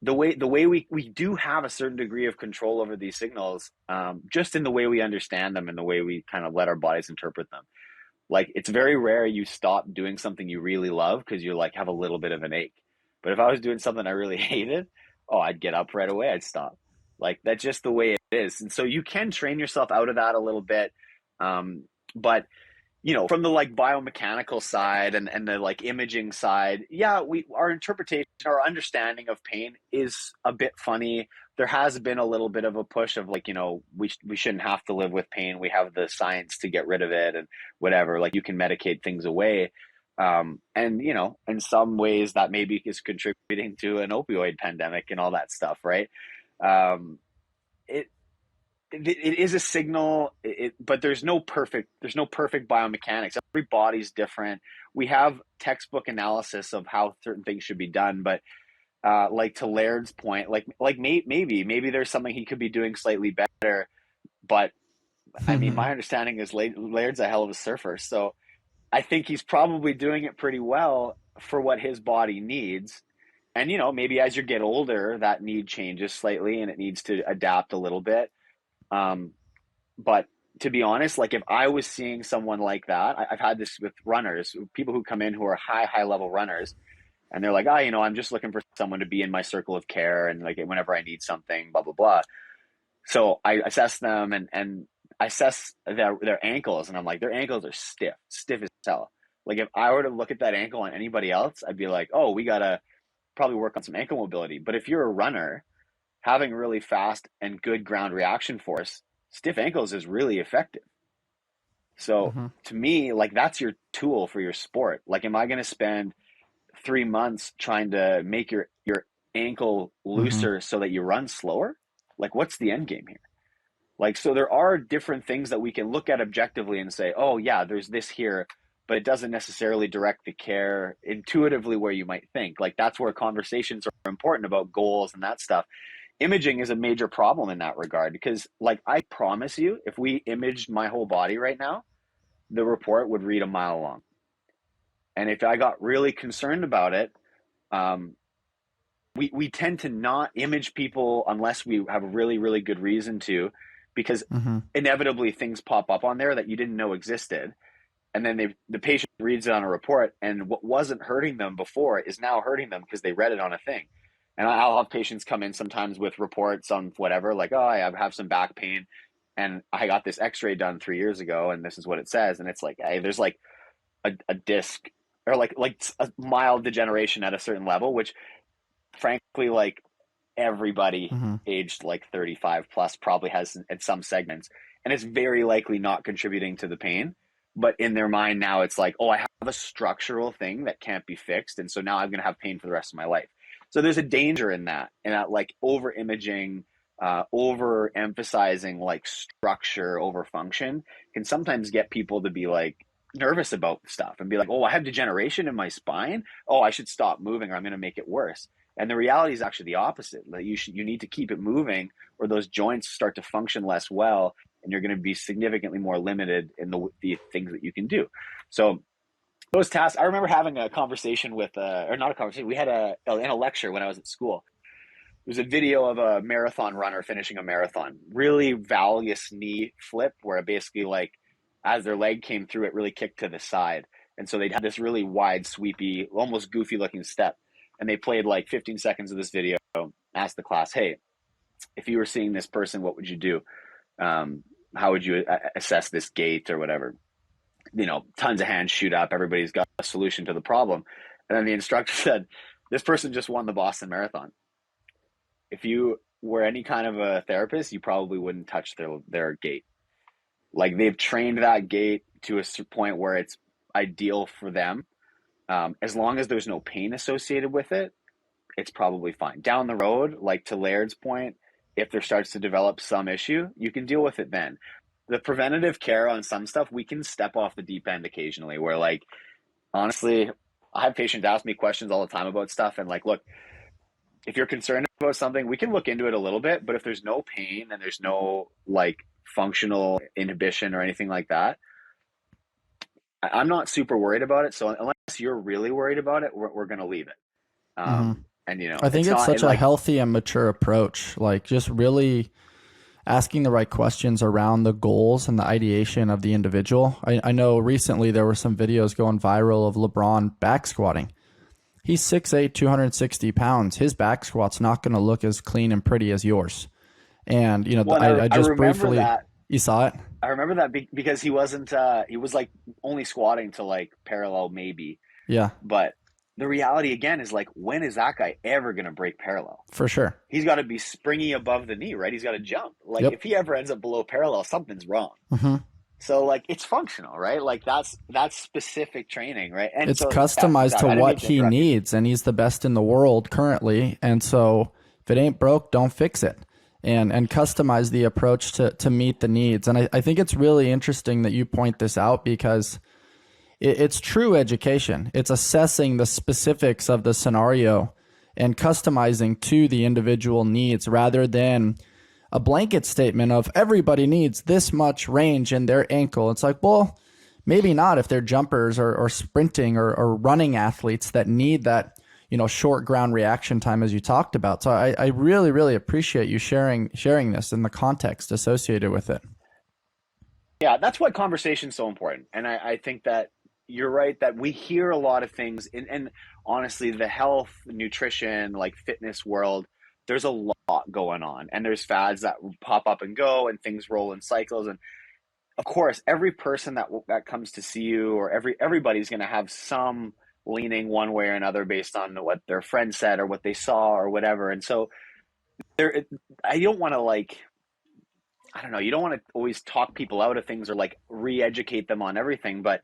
the way we do have a certain degree of control over these signals, just in the way we understand them and the way we kind of let our bodies interpret them. Like it's very rare you stop doing something you really love because you like have a little bit of an ache. But if I was doing something I really hated, I'd get up right away. I'd stop. Like that's just the way it is. And so you can train yourself out of that a little bit. But from the like biomechanical side and the like imaging side, our interpretation, our understanding of pain is a bit funny. There has been a little bit of a push of like, we shouldn't have to live with pain. We have the science to get rid of it and whatever, like you can medicate things away. And, you know, in some ways that maybe is contributing to an opioid pandemic and all that stuff, right? Um, it, it is a signal, but there's no perfect biomechanics. Every body's different. We have textbook analysis of how certain things should be done, but like to Laird's point, maybe there's something he could be doing slightly better. But I mean, my understanding is Laird's a hell of a surfer, so I think he's probably doing it pretty well for what his body needs. And, you know, maybe as you get older, that need changes slightly and it needs to adapt a little bit. But to be honest, like if I was seeing someone like that, I've had this with runners, people who come in who are high level runners, and they're like, oh, you know, I'm just looking for someone to be in my circle of care and like whenever I need something, blah, blah, blah. So I assess them and I assess their ankles, and I'm like, their ankles are stiff as hell. Like if I were to look at that ankle on anybody else, I'd be like, oh, we gotta probably work on some ankle mobility. But if you're a runner, having really fast and good ground reaction force, stiff ankles is really effective. So to me, like that's your tool for your sport. Like, am I going to spend 3 months trying to make your ankle looser so that you run slower? Like, what's the end game here? Like, so there are different things that we can look at objectively and say, oh yeah, there's this here, but it doesn't necessarily direct the care intuitively where you might think. Like that's where conversations are important about goals and that stuff. Imaging is a major problem in that regard because, like, I promise you, if we imaged my whole body right now, the report would read a mile long. And if I got really concerned about it, we tend to not image people unless we have a really, really good reason to, because inevitably things pop up on there that you didn't know existed. And then the patient reads it on a report, and what wasn't hurting them before is now hurting them because they read it on a thing. And I'll have patients come in sometimes with reports on whatever, like, oh, I have some back pain and I got this x-ray done 3 years ago and this is what it says. And it's like, hey, there's like a disc or like a mild degeneration at a certain level, which frankly, like everybody aged like 35 plus probably has at some segments, and it's very likely not contributing to the pain. But in their mind now, it's like, oh, I have a structural thing that can't be fixed. And so now I'm going to have pain for the rest of my life. So there's a danger in that, and that like over imaging, over emphasizing like structure over function can sometimes get people to be like nervous about stuff and be like, oh, I have degeneration in my spine. Oh, I should stop moving or I'm going to make it worse. And the reality is actually the opposite. That you need to keep it moving, or those joints start to function less well, and you're going to be significantly more limited in the things that you can do. So those tasks, I remember having a conversation with, or not a conversation, we had in a lecture when I was at school. It was a video of a marathon runner finishing a marathon. Really valgus knee flip where it basically like, as their leg came through, it really kicked to the side. And so they'd had this really wide, sweepy, almost goofy looking step. And they played like 15 seconds of this video, asked the class, hey, if you were seeing this person, what would you do? How would you assess this gait or whatever? You know, tons of hands shoot up. Everybody's got a solution to the problem. And then the instructor said, this person just won the Boston Marathon. If you were any kind of a therapist, you probably wouldn't touch their gait. Like they've trained that gait to a point where it's ideal for them. As long as there's no pain associated with it, it's probably fine. Down the road, like to Laird's point, if there starts to develop some issue, you can deal with it then. The preventative care on some stuff, we can step off the deep end occasionally where like, honestly, I have patients ask me questions all the time about stuff. And like, look, if you're concerned about something, we can look into it a little bit, but if there's no pain and there's no like functional inhibition or anything like that, I'm not super worried about it. So unless you're really worried about it, we're going to leave it. And you know, I think it's such a healthy and mature approach, like just really asking the right questions around the goals and the ideation of the individual. I know recently there were some videos going viral of LeBron back squatting. He's 6'8", 260 pounds. His back squat's not going to look as clean and pretty as yours. And, you know, well, I just briefly, that. You saw it? I remember that because he wasn't, he was like only squatting to like parallel maybe. Yeah. But the reality again is like, when is that guy ever going to break parallel? For sure. He's got to be springy above the knee, right? He's got to jump. Like if he ever ends up below parallel, something's wrong. So like it's functional, right? Like that's specific training, right? And It's so, Pat, customized sorry, to I didn't what mean to he interrupt you. needs, and he's the best in the world currently. And so if it ain't broke, don't fix it. And customize the approach to meet the needs. And I think it's really interesting that you point this out because it's true education. It's assessing the specifics of the scenario and customizing to the individual needs rather than a blanket statement of everybody needs this much range in their ankle. It's like, well, maybe not if they're jumpers or sprinting or running athletes that need that, short ground reaction time as you talked about. So I really, really appreciate you sharing this in the context associated with it. Yeah, that's why conversation's so important. And I think that you're right that we hear a lot of things and honestly, the health, nutrition, like fitness world, there's a lot going on. And there's fads that pop up and go and things roll in cycles. And of course, every person that comes to see you or everybody's going to have some leaning one way or another based on what their friend said or what they saw or whatever. And so there, I don't want to like I don't know, you don't want to always talk people out of things or like re-educate them on everything, but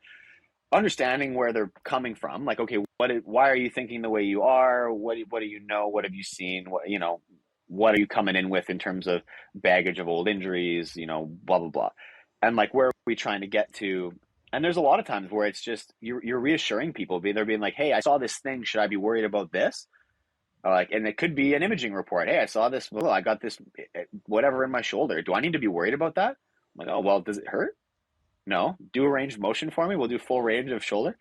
understanding where they're coming from, like, okay, why are you thinking the way you are? What do you know? What have you seen? What are you coming in with in terms of baggage of old injuries, blah, blah, blah. And like, where are we trying to get to? And there's a lot of times where it's just, you're reassuring people, they're being like, hey, I saw this thing. Should I be worried about this? Like, and it could be an imaging report. Hey, I saw this. Well, I got this, whatever in my shoulder. Do I need to be worried about that? I'm like, oh, well, does it hurt? No. Do a range of motion for me. We'll do full range of shoulder.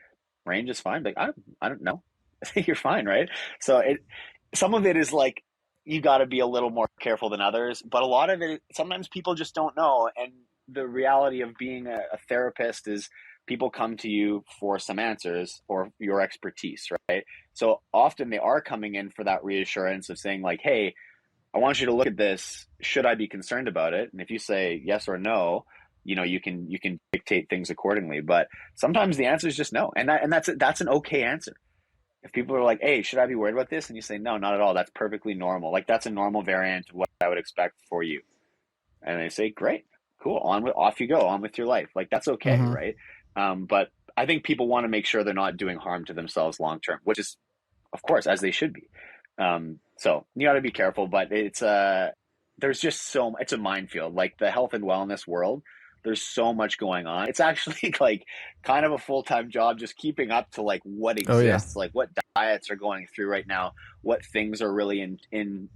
Range is fine. Like, I don't know. I think you're fine, right? So some of it is like, you got to be a little more careful than others, but a lot of it, sometimes people just don't know. And the reality of being a therapist is people come to you for some answers or your expertise, right? So often they are coming in for that reassurance of saying like, hey, I want you to look at this. Should I be concerned about it? And if you say yes or no, you can dictate things accordingly. But sometimes the answer is just no, and that's an okay answer. If people are like, hey, should I be worried about this? And you say, no, not at all. That's perfectly normal. Like that's a normal variant of what I would expect for you. And they say, great, cool, off you go, on with your life. Like that's okay, Mm-hmm. right? But I think people want to make sure they're not doing harm to themselves long term, which is, of course, as they should be. So you got to be careful, but there's just it's a minefield. Like the health and wellness world, there's so much going on. It's actually like kind of a full-time job just keeping up to like what Oh yeah. exists, like what diets are going through right now, what things are really in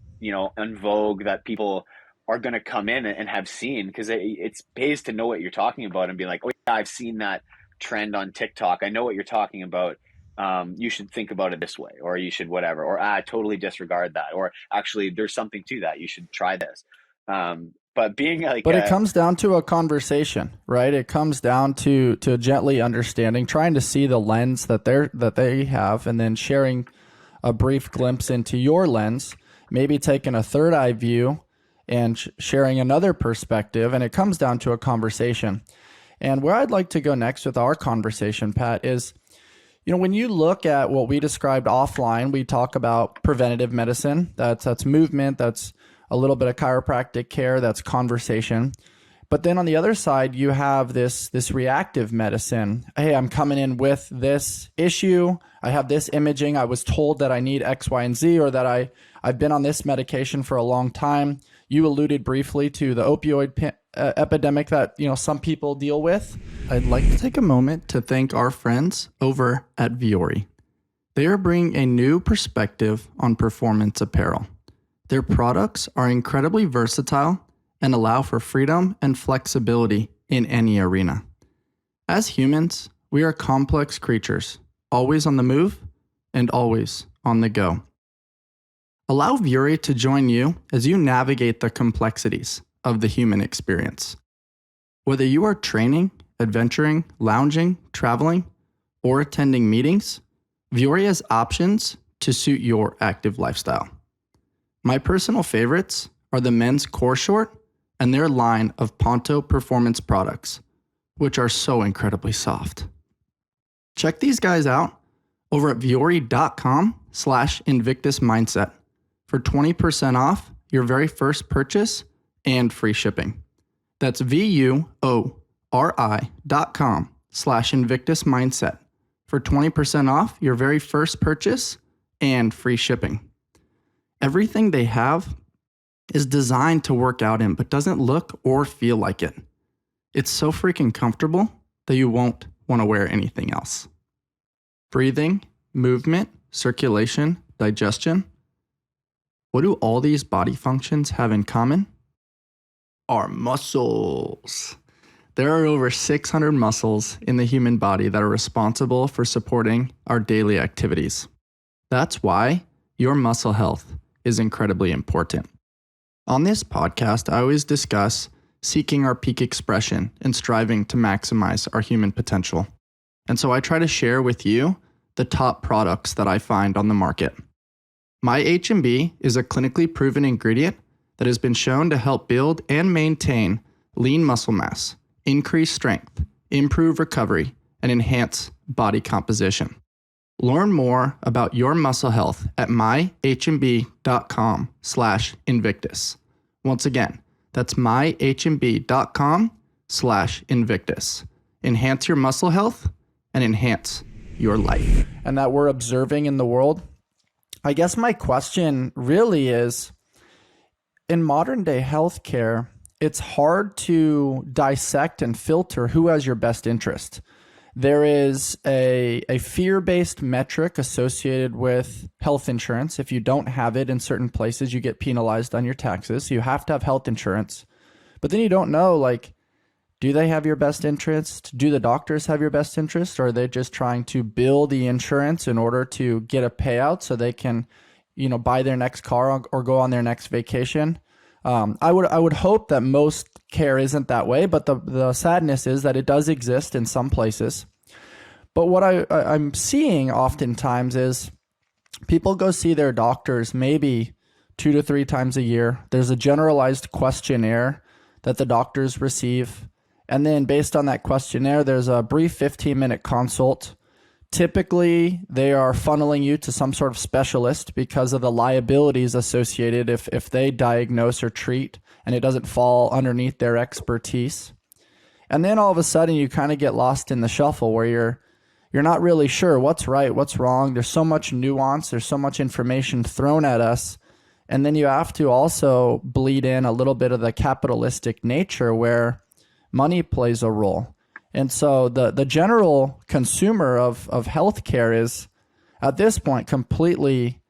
vogue that people are going to come in and have seen, because it's pays to know what you're talking about and be like, oh yeah, I've seen that trend on TikTok. I know what you're talking about. You should think about it this way, or you should whatever, or I totally disregard that, or actually there's something to that. You should try this. But being like But it comes down to a conversation, right? It comes down to gently understanding, trying to see the lens that they have, and then sharing a brief glimpse into your lens, maybe taking a third eye view and sharing another perspective. And it comes down to a conversation. And where I'd like to go next with our conversation, Pat, is, when you look at what we described offline, we talk about preventative medicine. That's movement. That's a little bit of chiropractic care. That's conversation. But then on the other side, you have this reactive medicine. Hey, I'm coming in with this issue. I have this imaging. I was told that I need X, Y, and Z, or that I've been on this medication for a long time. You alluded briefly to the opioid epidemic that some people deal with. I'd like to take a moment to thank our friends over at Vuori. They are bringing a new perspective on performance apparel. Their products are incredibly versatile and allow for freedom and flexibility in any arena. As humans, we are complex creatures, always on the move and always on the go. Allow Vuori to join you as you navigate the complexities of the human experience. Whether you are training, adventuring, lounging, traveling, or attending meetings, Vuori has options to suit your active lifestyle. My personal favorites are the men's core short and their line of Ponto performance products, which are so incredibly soft. Check these guys out over at vuori.com/Invictus Mindset for 20% off your very first purchase and free shipping. That's ri.com/Invictus Mindset for 20% off your very first purchase and free shipping. Everything they have is designed to work out in, but doesn't look or feel like it. It's so freaking comfortable that you won't want to wear anything else. Breathing, movement, circulation, digestion. What do all these body functions have in common? Our muscles. There are over 600 muscles in the human body that are responsible for supporting our daily activities. That's why your muscle health is incredibly important. On this podcast, I always discuss seeking our peak expression and striving to maximize our human potential. And so I try to share with you the top products that I find on the market. MyHMB is a clinically proven ingredient that has been shown to help build and maintain lean muscle mass, increase strength, improve recovery, and enhance body composition. Learn more about your muscle health at myhmb.com/Invictus. Once again, that's myhmb.com/Invictus. Enhance your muscle health and enhance your life. And that we're observing in the world. I guess my question really is, in modern day healthcare, it's hard to dissect and filter who has your best interest. There is a fear-based metric associated with health insurance. If you don't have it in certain places, you get penalized on your taxes. So you have to have health insurance. But then you don't know, like, do they have your best interest? Do the doctors have your best interest? Or are they just trying to bill the insurance in order to get a payout so they can, buy their next car or go on their next vacation? I would hope that most care isn't that way, but the sadness is that it does exist in some places. But what I'm seeing oftentimes is people go see their doctors maybe 2 to 3 times a year. There's a generalized questionnaire that the doctors receive. And then based on that questionnaire, there's a brief 15-minute consult. Typically, they are funneling you to some sort of specialist because of the liabilities associated if they diagnose or treat and it doesn't fall underneath their expertise. And then all of a sudden, you kind of get lost in the shuffle where you're not really sure what's right, what's wrong. There's so much nuance. There's so much information thrown at us. And then you have to also bleed in a little bit of the capitalistic nature where money plays a role. And so the general consumer of healthcare is at this point completely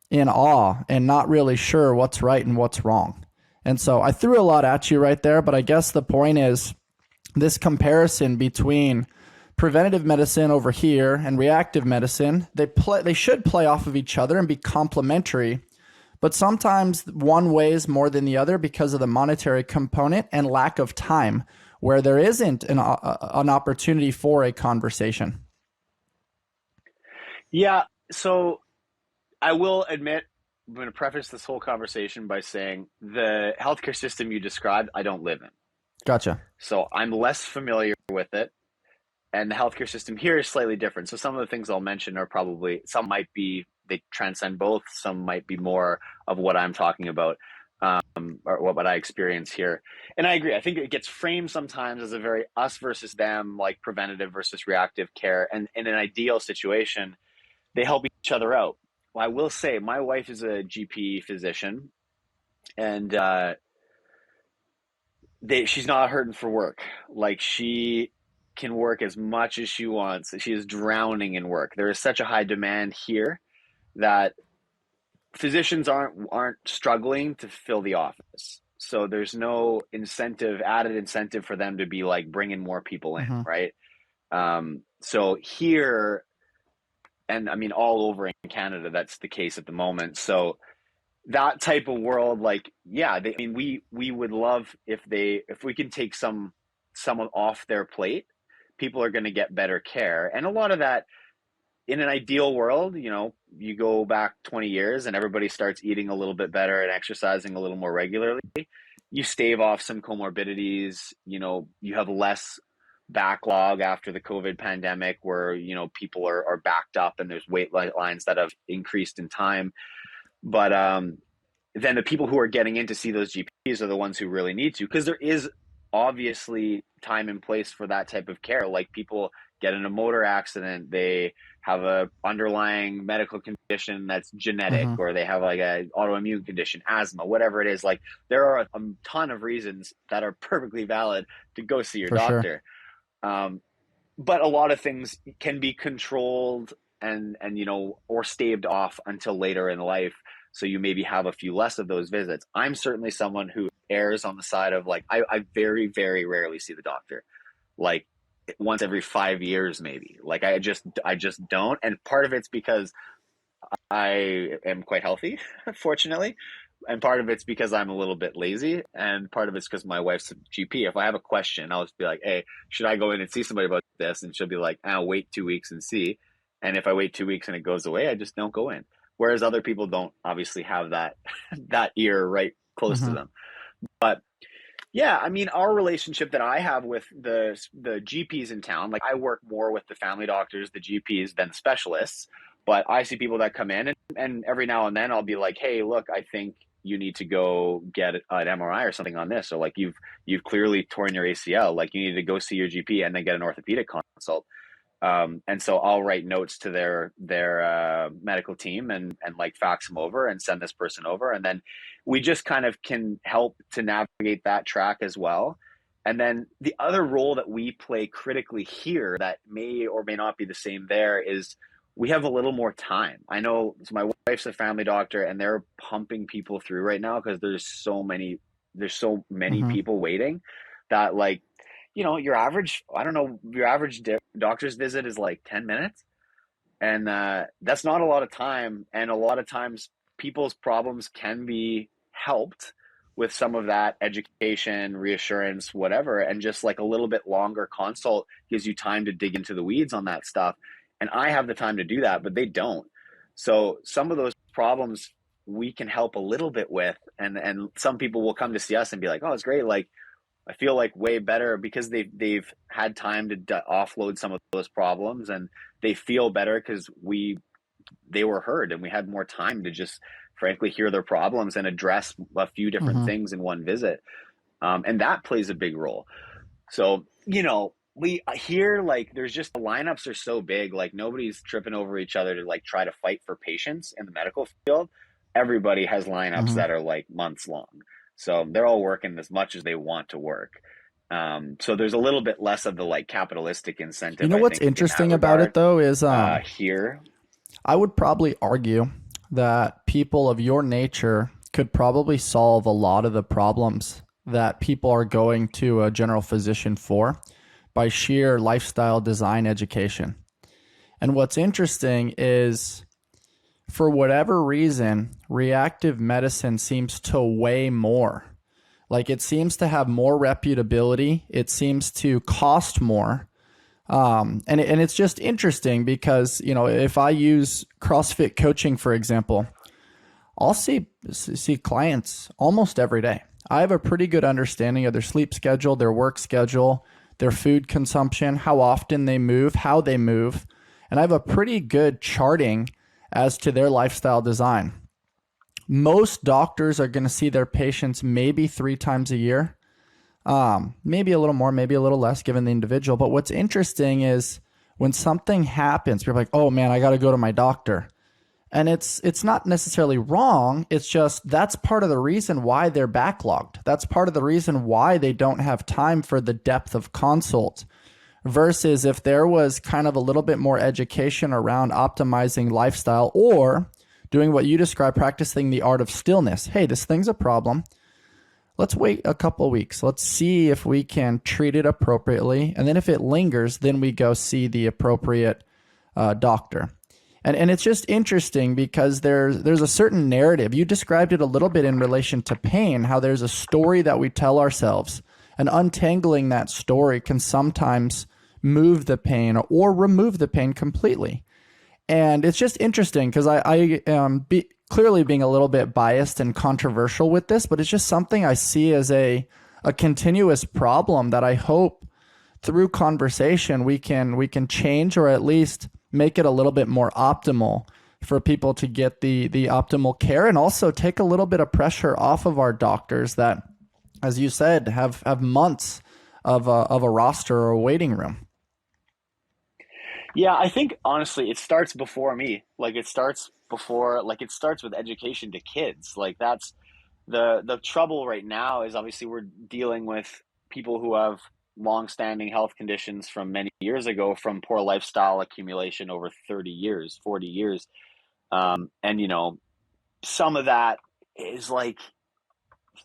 in awe and not really sure what's right and what's wrong. And so I threw a lot at you right there, but I guess the point is this comparison between preventative medicine over here and reactive medicine, they should play off of each other and be complementary. But sometimes one weighs more than the other because of the monetary component and lack of time, where there isn't an opportunity for a conversation. Yeah, so I will admit, I'm going to preface this whole conversation by saying the healthcare system you described, I don't live in. Gotcha. So I'm less familiar with it. And the healthcare system here is slightly different. So some of the things I'll mention are probably, some might be, they transcend both. Some might be more of what I'm talking about. Or what I experience here. And I agree. I think it gets framed sometimes as a very us versus them, like preventative versus reactive care. And in an ideal situation, they help each other out. Well, I will say my wife is a GP physician and she's not hurting for work. Like she can work as much as she wants. She is drowning in work. There is such a high demand here that physicians aren't struggling to fill the office. So there's no added incentive for them to be like bringing more people in, right? So here, and I mean, all over in Canada, that's the case at the moment. So that type of world, like, yeah, we would love if we can take someone off their plate, people are going to get better care. And a lot of that, in an ideal world, you go back 20 years and everybody starts eating a little bit better and exercising a little more regularly. You stave off some comorbidities, you have less backlog after the COVID pandemic where, people are backed up and there's wait lines that have increased in time. But then the people who are getting in to see those GPs are the ones who really need to, because there is obviously time and place for that type of care. Like people get in a motor accident, they have a underlying medical condition that's genetic, Mm-hmm. or they have like a autoimmune condition, asthma, whatever it is. Like there are a ton of reasons that are perfectly valid to go see your For sure. doctor. But a lot of things can be controlled and you know, or staved off until later in life, so you maybe have a few less of those visits. I'm certainly someone who errs on the side of like, I very, very rarely see the doctor, like once every 5 years maybe. Like I just don't. And part of it's because I am quite healthy, fortunately, and part of it's because I'm a little bit lazy, and part of it's because my wife's a GP. If I have a question, I'll just be like, "Hey, should I go in and see somebody about this?" And she'll be like, "I'll wait 2 weeks and see." And if I wait 2 weeks and it goes away, I just don't go in. Whereas other people don't obviously have that that ear right close to Mm-hmm. them. But yeah, I mean, our relationship that I have with the GPs in town, like I work more with the family doctors, the GPs, than the specialists. But I see people that come in, and every now and then I'll be like, "Hey, look, I think you need to go get an MRI or something on this." Or like you've clearly torn your ACL, like you need to go see your GP and then get an orthopedic consult. And so I'll write notes to their medical team and like fax them over and send this person over, and then we just kind of can help to navigate that track as well. And then the other role that we play critically here that may or may not be the same there is we have a little more time. I know, so my wife's a family doctor and they're pumping people through right now because there's so many Mm-hmm. people waiting that, like, you know, your average, I don't know, your average doctor's visit is like 10 minutes. And that's not a lot of time. And a lot of times people's problems can be helped with some of that education, reassurance, whatever. And just like a little bit longer consult gives you time to dig into the weeds on that stuff. And I have the time to do that, but they don't. So some of those problems we can help a little bit with. And some people will come to see us and be like, "Oh, it's great. Like, I feel like way better," because they've had time to offload some of those problems, and they feel better because they were heard and we had more time to just frankly hear their problems and address a few different Mm-hmm. things in one visit. And that plays a big role. So, you know, we here, like, there's just, the lineups are so big, like nobody's tripping over each other to like try to fight for patients in the medical field. Everybody has lineups Mm-hmm. that are like months long. So they're all working as much as they want to work. So there's a little bit less of the like capitalistic You incentive, know I what's think, in that interesting about it regard though is here. I would probably argue that people of your nature could probably solve a lot of the problems that people are going to a general physician for by sheer lifestyle design education. And what's interesting is, for whatever reason, reactive medicine seems to weigh more. Like it seems to have more reputability. It seems to cost more. And it's just interesting because, you know, if I use CrossFit coaching, for example, I'll see clients almost every day. I have a pretty good understanding of their sleep schedule, their work schedule, their food consumption, how often they move, how they move. And I have a pretty good charting as to their lifestyle design. Most doctors are going to see their patients maybe 3 times a year. Maybe a little more, maybe a little less given the individual. But what's interesting is when something happens, people are like, "Oh man, I got to go to my doctor." And it's not necessarily wrong. It's just that's part of the reason why they're backlogged. That's part of the reason why they don't have time for the depth of consult. Versus if there was kind of a little bit more education around optimizing lifestyle or doing what you described, practicing the art of stillness. Hey, this thing's a problem. Let's wait a couple of weeks. Let's see if we can treat it appropriately. And then if it lingers, then we go see the appropriate doctor. And it's just interesting because there's a certain narrative. You described it a little bit in relation to pain, how there's a story that we tell ourselves. And untangling that story can sometimes move the pain or remove the pain completely. And it's just interesting because I am clearly being a little bit biased and controversial with this, but it's just something I see as a continuous problem that I hope through conversation we can change, or at least make it a little bit more optimal for people to get the optimal care, and also take a little bit of pressure off of our doctors that as you said, have months of a roster or a waiting room. Yeah, I think honestly, it starts before me. Like it starts before, like it starts with education to kids. Like that's the trouble right now is obviously we're dealing with people who have long-standing health conditions from many years ago from poor lifestyle accumulation over 30 years, 40 years. And you know, some of that is like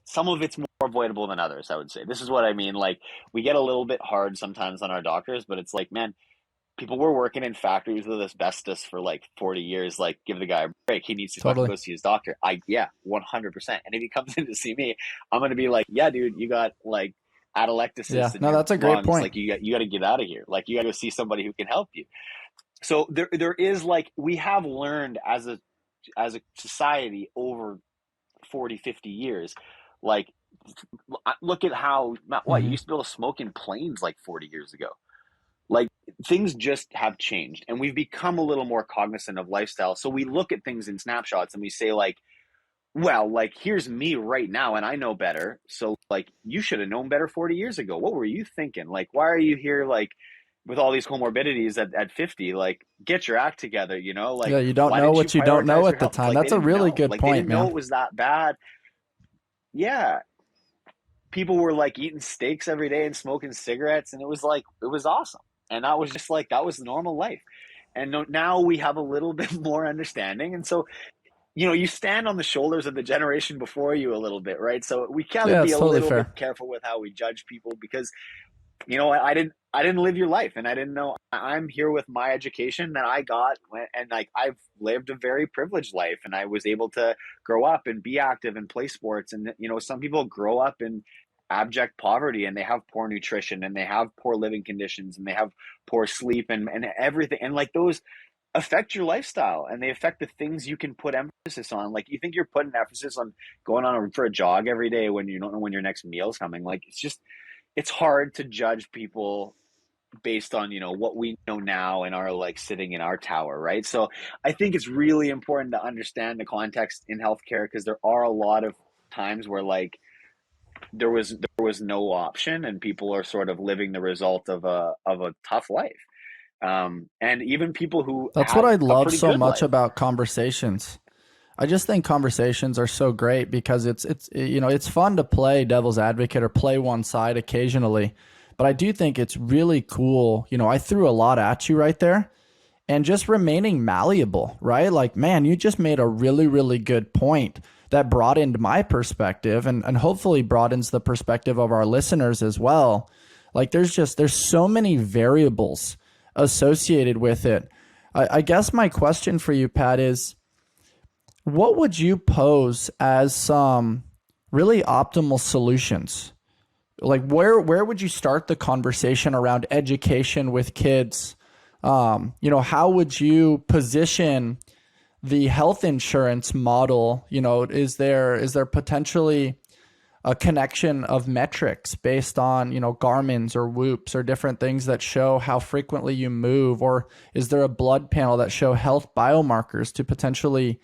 some of it's more avoidable than others, I would say. This is what I mean. Like we get a little bit hard sometimes on our doctors, but it's like, man, people were working in factories with asbestos for like 40 years. Like, give the guy a break. He needs to fucking Totally. go see his doctor. Yeah, 100%. And if he comes in to see me, I'm going to be like, yeah, dude, you got like Yeah. atelectasis in No, your that's a great lungs. point. Like, you got to get out of here. Like, you got to go see somebody who can help you. So there is like, we have learned as a society over 40, 50 years, like, look at how, what, you Hmm. used to be able to smoke in planes like 40 years ago. Like things just have changed and we've become a little more cognizant of lifestyle. So we look at things in snapshots and we say like, well, like here's me right now and I know better. So like you should have known better 40 years ago. What were you thinking? Like, why are you here like with all these comorbidities at 50? Like get your act together, you know? Like Yeah, you don't why know didn't you what you don't know prioritize your at the health? time. Like they That's a didn't really know. good Like they point, didn't know man. it was that bad. Yeah, people were like eating steaks every day and smoking cigarettes and it was awesome. And that was just like that was normal life. And now we have a little bit more understanding. And so, you know, you stand on the shoulders of the generation before you a little bit, right? So we got to Yeah, be it's a totally little bit fair. careful with how we judge people because, you know, I didn't live your life and I didn't know. I'm here with my education that I got and like I've lived a very privileged life and I was able to grow up and be active and play sports. And, you know, some people grow up in abject poverty and they have poor nutrition and they have poor living conditions and they have poor sleep and everything. And like those affect your lifestyle and they affect the things you can put emphasis on. Like you think you're putting emphasis on going on for a jog every day when you don't know when your next meal's coming. Like it's just, it's hard to judge people based on, you know, what we know now and are like sitting in our tower, right? So I think it's really important to understand the context in healthcare because there are a lot of times where like there was no option and people are sort of living the result of a tough life. And even people who That's what had I a love pretty so good much life. about conversations. I just think conversations are so great because it's you know, it's fun to play devil's advocate or play one side occasionally, but I do think it's really cool. You know, I threw a lot at you right there and just remaining malleable, right? Like, man, you just made a really, really good point that broadened my perspective and hopefully broadens the perspective of our listeners as well. Like there's so many variables associated with it. I guess my question for you, Pat, is what would you pose as some really optimal solutions? Like where would you start the conversation around education with kids? You know, how would you position the health insurance model? You know, is there potentially a connection of metrics based on, you know, Garmin's or Whoops or different things that show how frequently you move? Or is there a blood panel that show health biomarkers to potentially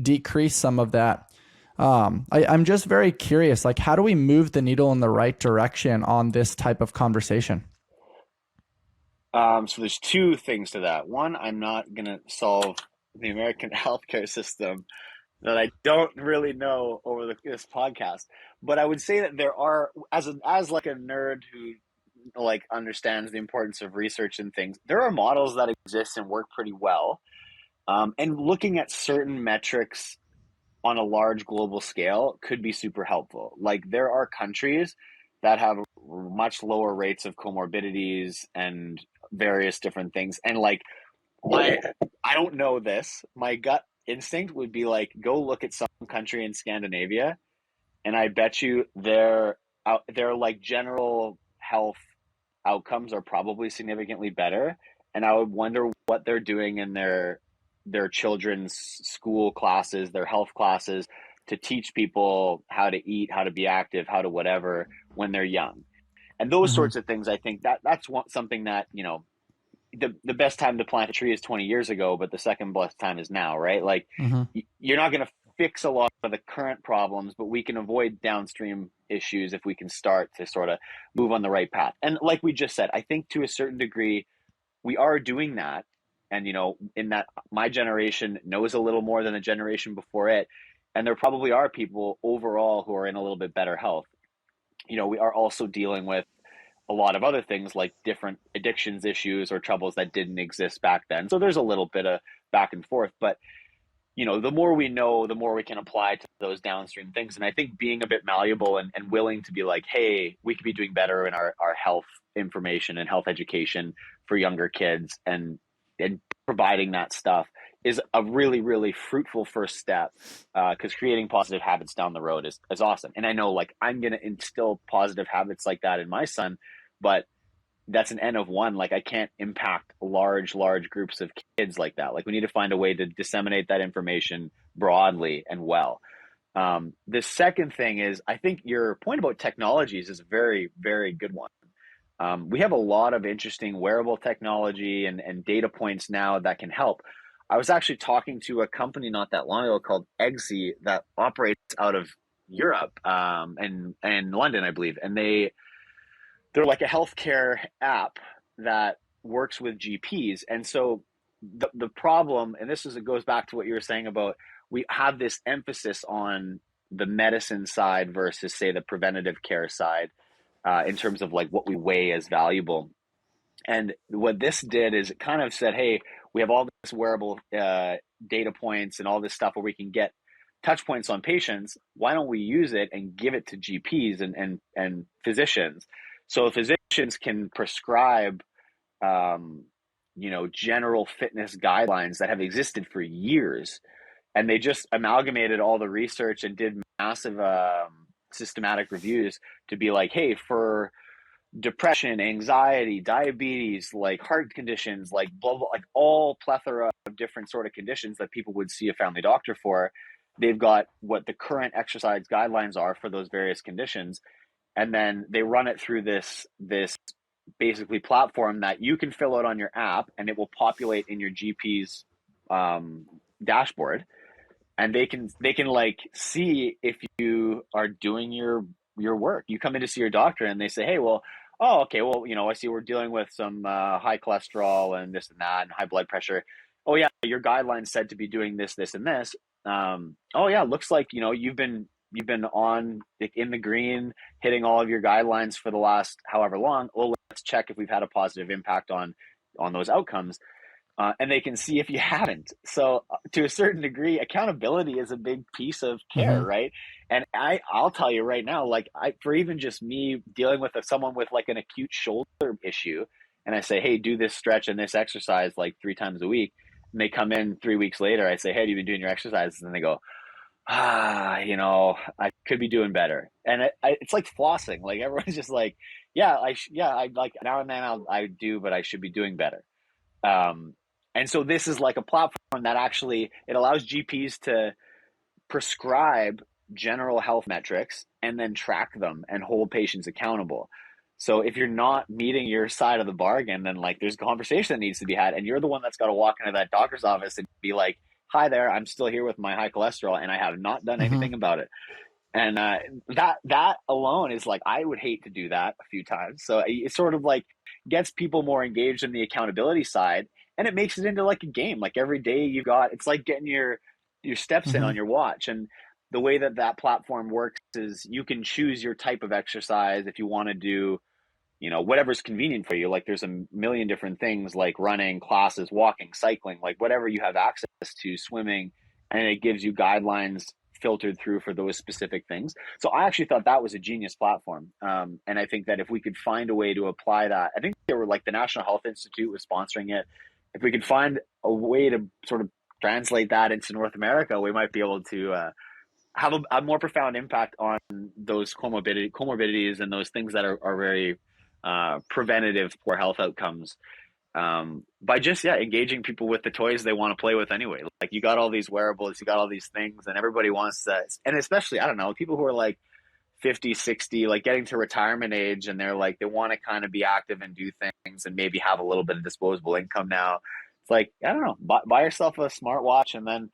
decrease some of that? I'm just very curious, like, how do we move the needle in the right direction on this type of conversation? So there's two things to that. One, I'm not gonna solve the American healthcare system that I don't really know over this podcast, but I would say that there are, as like a nerd who like understands the importance of research and things, there are models that exist and work pretty well. And looking at certain metrics on a large global scale could be super helpful. Like there are countries that have much lower rates of comorbidities and various different things. And like my I don't know this. My gut instinct would be like go look at some country in Scandinavia and I bet you their like general health outcomes are probably significantly better. And I would wonder what they're doing in their children's school classes, their health classes, to teach people how to eat, how to be active, how to whatever when they're young. And those Mm-hmm. sorts of things, I think something that, you know, the best time to plant a tree is 20 years ago, but the second best time is now, right? Like Mm-hmm. you're not going to fix a lot of the current problems, but we can avoid downstream issues if we can start to sort of move on the right path. And like we just said, I think to a certain degree, we are doing that. And, in that my generation knows a little more than the generation before it. And there probably are people overall who are in a little bit better health. We are also dealing with a lot of other things like different addictions issues or troubles that didn't exist back then. So there's a little bit of back and forth, but the more we know, the more we can apply to those downstream things. And I think being a bit malleable and willing to be like, hey, we could be doing better in our health information and health education for younger kids, and providing that stuff is a really, really fruitful first step, because creating positive habits down the road is awesome. And I know, like, I'm going to instill positive habits like that in my son, but that's an N of one. Like, I can't impact large groups of kids like that. Like, we need to find a way to disseminate that information broadly and well. The second thing is, I think your point about technologies is a very, very good one. We have a lot of interesting wearable technology and data points now that can help. I was actually talking to a company not that long ago called Eggsy that operates out of Europe, and London, I believe. And they're like a healthcare app that works with GPs. And so the problem, and it goes back to what you were saying about, we have this emphasis on the medicine side versus, say, the preventative care side, in terms of like what we weigh as valuable. And what this did is it kind of said, hey, we have all this wearable data points and all this stuff where we can get touch points on patients. Why don't we use it and give it to GPs and physicians? So physicians can prescribe, general fitness guidelines that have existed for years. And they just amalgamated all the research and did massive systematic reviews to be like, hey, for depression, anxiety, diabetes, like heart conditions, like blah, blah, like all plethora of different sort of conditions that people would see a family doctor for, they've got what the current exercise guidelines are for those various conditions. And then they run it through this basically platform that you can fill out on your app, and it will populate in your GP's dashboard. And they can like see if you are doing your work. You come in to see your doctor and they say, hey, well, oh, okay, well, I see we're dealing with some high cholesterol and this and that and high blood pressure. Oh yeah, your guidelines said to be doing this, this, and this. Oh yeah, looks like you've been on in the green, hitting all of your guidelines for the last however long. Well, let's check if we've had a positive impact on those outcomes. And they can see if you haven't. So to a certain degree, accountability is a big piece of care, right? And I'll tell you right now, like for even just me dealing with someone with like an acute shoulder issue, and I say, hey, do this stretch and this exercise like 3 times a week. And they come in 3 weeks later, I say, hey, have you been doing your exercises? And they go, I could be doing better. And it's like flossing. Like everyone's just like, I like now and then I do, but I should be doing better. And so this is like a platform that actually, it allows GPs to prescribe general health metrics and then track them and hold patients accountable. So if you're not meeting your side of the bargain, then like there's a conversation that needs to be had, and you're the one that's got to walk into that doctor's office and be like, hi there, I'm still here with my high cholesterol and I have not done anything about it. And that alone is like, I would hate to do that a few times. So it sort of like gets people more engaged in the accountability side, and it makes it into like a game. Like every day it's like getting your steps in on your watch. And the way that platform works is you can choose your type of exercise if you want to do, whatever's convenient for you. Like there's a million different things like running, classes, walking, cycling, like whatever you have access to, swimming, and it gives you guidelines filtered through for those specific things. So I actually thought that was a genius platform. And I think that if we could find a way to apply that, I think they were like the National Health Institute was sponsoring it. If we could find a way to sort of translate that into North America, we might be able to have a more profound impact on those comorbidities and those things that are very preventative poor health outcomes, by just engaging people with the toys they want to play with anyway. Like you got all these wearables, you got all these things, and everybody wants to, and especially, I don't know, people who are like 50, 60, like getting to retirement age, and they're like, they want to kind of be active and do things and maybe have a little bit of disposable income now. It's like, I don't know, buy yourself a smartwatch and then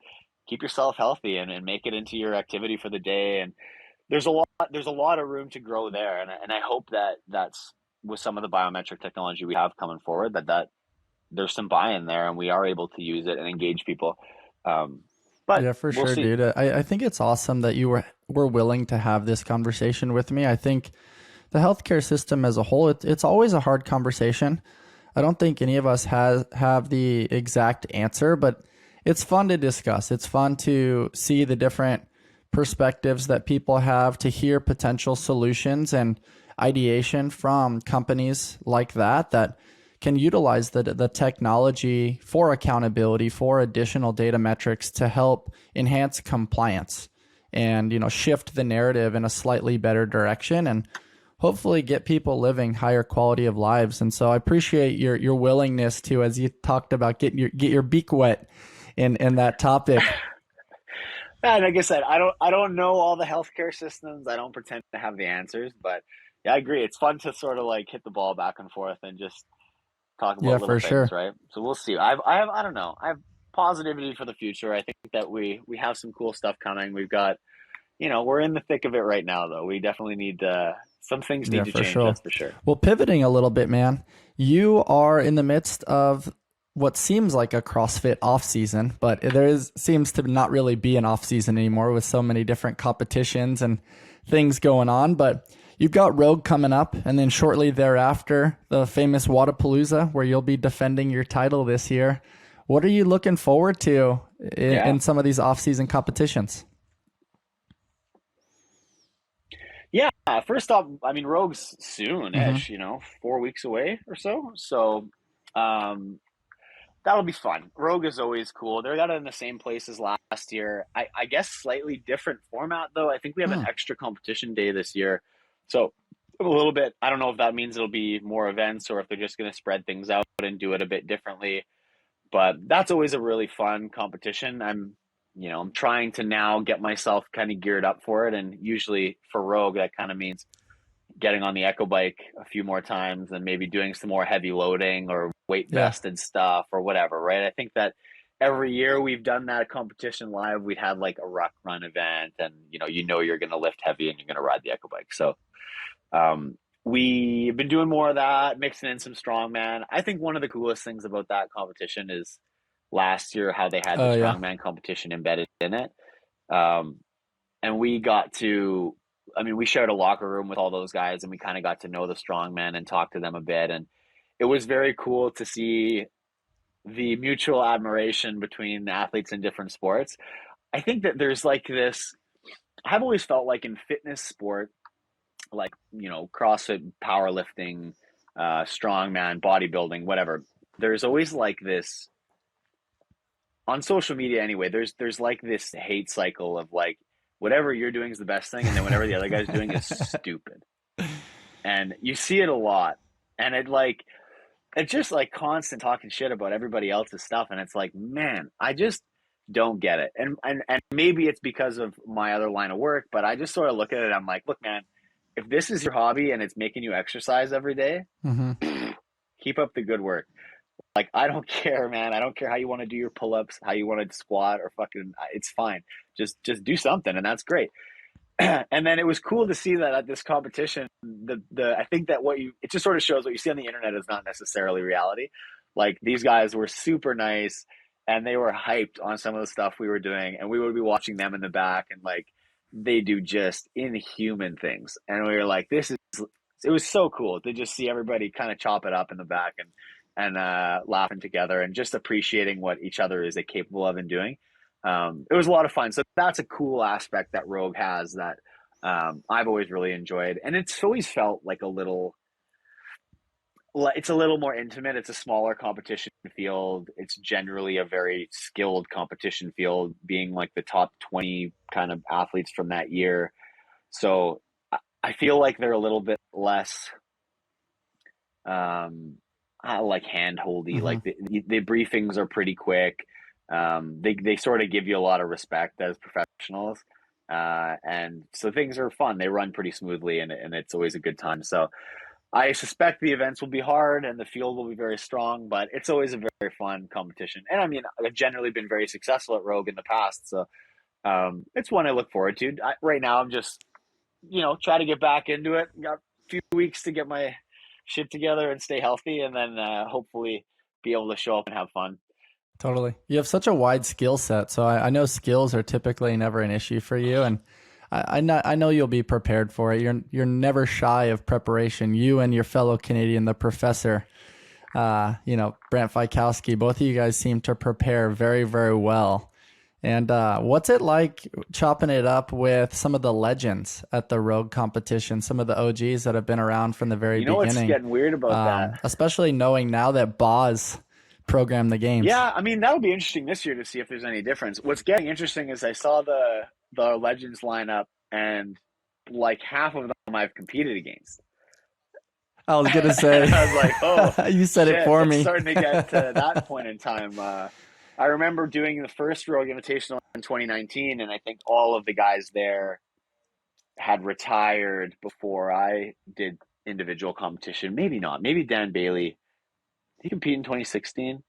keep yourself healthy and make it into your activity for the day. And there's a lot of room to grow there. And I hope that that's with some of the biometric technology we have coming forward, that there's some buy-in there and we are able to use it and engage people. Um, but Yeah, for we'll sure, see. dude. I think it's awesome that you were willing to have this conversation with me. I think the healthcare system as a whole, it's always a hard conversation. I don't think any of us have the exact answer, but it's fun to discuss. It's fun to see the different perspectives that people have, to hear potential solutions and ideation from companies like that can utilize the technology for accountability, for additional data metrics to help enhance compliance and, shift the narrative in a slightly better direction and hopefully get people living higher quality of lives. And so I appreciate your willingness to, as you talked about, get your beak wet in that topic. And like I said, I don't know all the healthcare systems. I don't pretend to have the answers, but yeah, I agree. It's fun to sort of like hit the ball back and forth and just talk Yeah, about little for things, sure. right? So we'll see. I don't know. I have positivity for the future. I think that we have some cool stuff coming. We've got, we're in the thick of it right now, though. We definitely need some things Yeah, need to for change. sure. That's for sure. Well, pivoting a little bit, man, you are in the midst of what seems like a CrossFit off season, but seems to not really be an off season anymore with so many different competitions and things going on. But you've got Rogue coming up, and then shortly thereafter, the famous Wadapalooza, where you'll be defending your title this year. What are you looking forward to Yeah. in some of these off season competitions? Yeah. First off, I mean, Rogue's Mm-hmm. soon-ish, 4 weeks away or so. So, um, that'll be fun. Rogue is always cool. They're got it in the same place as last year. I guess slightly different format though. I think we have an Hmm. extra competition day this year. So a little bit, I don't know if that means it'll be more events or if they're just going to spread things out and do it a bit differently. But that's always a really fun competition. I'm trying to now get myself kind of geared up for it. And usually for Rogue, that kind of means getting on the echo bike a few more times and maybe doing some more heavy loading or weight Yeah. vested stuff or whatever, right? I think that every year we've done that competition live. We'd had like a ruck run event and you're going to lift heavy and you're going to ride the echo bike. So we've been doing more of that, mixing in some strongman. I think one of the coolest things about that competition is last year how they had the Oh, yeah. strongman competition embedded in it. Um, and we got to, I mean, we shared a locker room with all those guys and we kind of got to know the strongmen and talk to them a bit. And it was very cool to see the mutual admiration between athletes in different sports. I think that there's like this, I've always felt like in fitness sport, like, CrossFit, powerlifting, strongman, bodybuilding, whatever, there's always like this on social media anyway, there's like this hate cycle of like whatever you're doing is the best thing, and then whatever the other guy's doing is stupid. And you see it a lot. And it's just like constant talking shit about everybody else's stuff. And it's like, man, I just don't get it. And maybe it's because of my other line of work, but I just sort of look at it, I'm like, look, man, if this is your hobby and it's making you exercise every day, Mm-hmm. keep up the good work. Like, I don't care, man. I don't care how you want to do your pull-ups, how you want to squat or fucking, it's fine. Just do something, and that's great. And then it was cool to see that at this competition, I think that it just sort of shows what you see on the internet is not necessarily reality. Like, these guys were super nice and they were hyped on some of the stuff we were doing, and we would be watching them in the back, and like they do just inhuman things. And we were like, it was so cool to just see everybody kind of chop it up in the back and laughing together and just appreciating what each other is capable of and doing. It was a lot of fun. So that's a cool aspect that Rogue has that I've always really enjoyed. And it's always felt like it's a little more intimate. It's a smaller competition field. It's generally a very skilled competition field, being like the top 20 kind of athletes from that year. So I feel like they're a little bit less um, like handholdy. Mm-hmm. Like the briefings are pretty quick. They sort of give you a lot of respect as professionals, and so things are fun. They run pretty smoothly, and it's always a good time. So I suspect the events will be hard and the field will be very strong, but it's always a very fun competition. And I mean, I've generally been very successful at Rogue in the past, so it's one I look forward to. Right now, I'm just, try to get back into it. Got a few weeks to get my shit together and stay healthy, and then hopefully be able to show up and have fun. Totally. You have such a wide skill set. So I know skills are typically never an issue for you. And I know you'll be prepared for it. You're never shy of preparation. You and your fellow Canadian, the professor, Brant Fikowski, both of you guys seem to prepare very, very well. And what's it like chopping it up with some of the legends at the Rogue competition, some of the OGs that have been around from the very beginning? What's getting weird about that? Especially knowing now that Boz programmed the games. Yeah, I mean, that'll be interesting this year to see if there's any difference. What's getting interesting is I saw the legends lineup, and like half of them I've competed against. I was gonna say, I was like, oh, you said shit, it for me. It's starting to get to that point in time. I remember doing the first Rogue Invitational in 2019, and I think all of the guys there had retired before I did individual competition. Maybe not. Maybe Dan Bailey. Did he compete in 2016?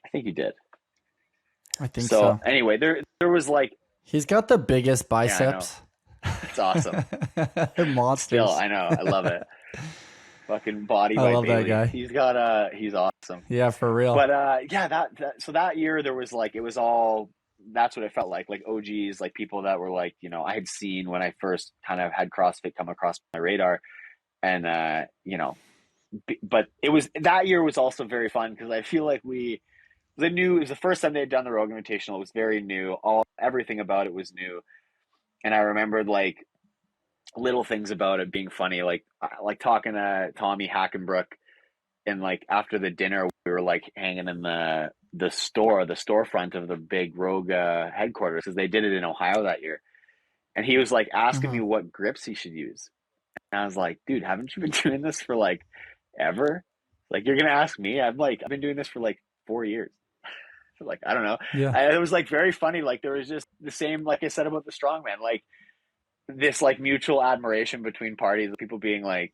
I think he did. I think so. Anyway, there was like, he's got the biggest biceps. Yeah, it's awesome. They're monsters. Still, I know. I love it. Fucking body by Bailey. I love that guy. He's awesome. Yeah, for real. But so that year there was like, it was all, that's what it felt like OGs, like people that were like, I had seen when I first kind of had CrossFit come across my radar, and but it was, that year was also very fun because I feel like it was the first time they had done the Rogue Invitational. It was very new. Everything about it was new. And I remembered like little things about it being funny, like talking to Tommy Hackenbrook, and like after the dinner we were like hanging in the storefront of the big Rogue headquarters, because they did it in Ohio that year, and he was like asking me what grips he should use, and I was like, dude, haven't you been doing this for like ever? Like, you're gonna ask me? I've been doing this for like 4 years. Like, I don't know. Yeah. It was like very funny. Like, there was just the same, like I said about the strongman, like this like mutual admiration between parties, people being like,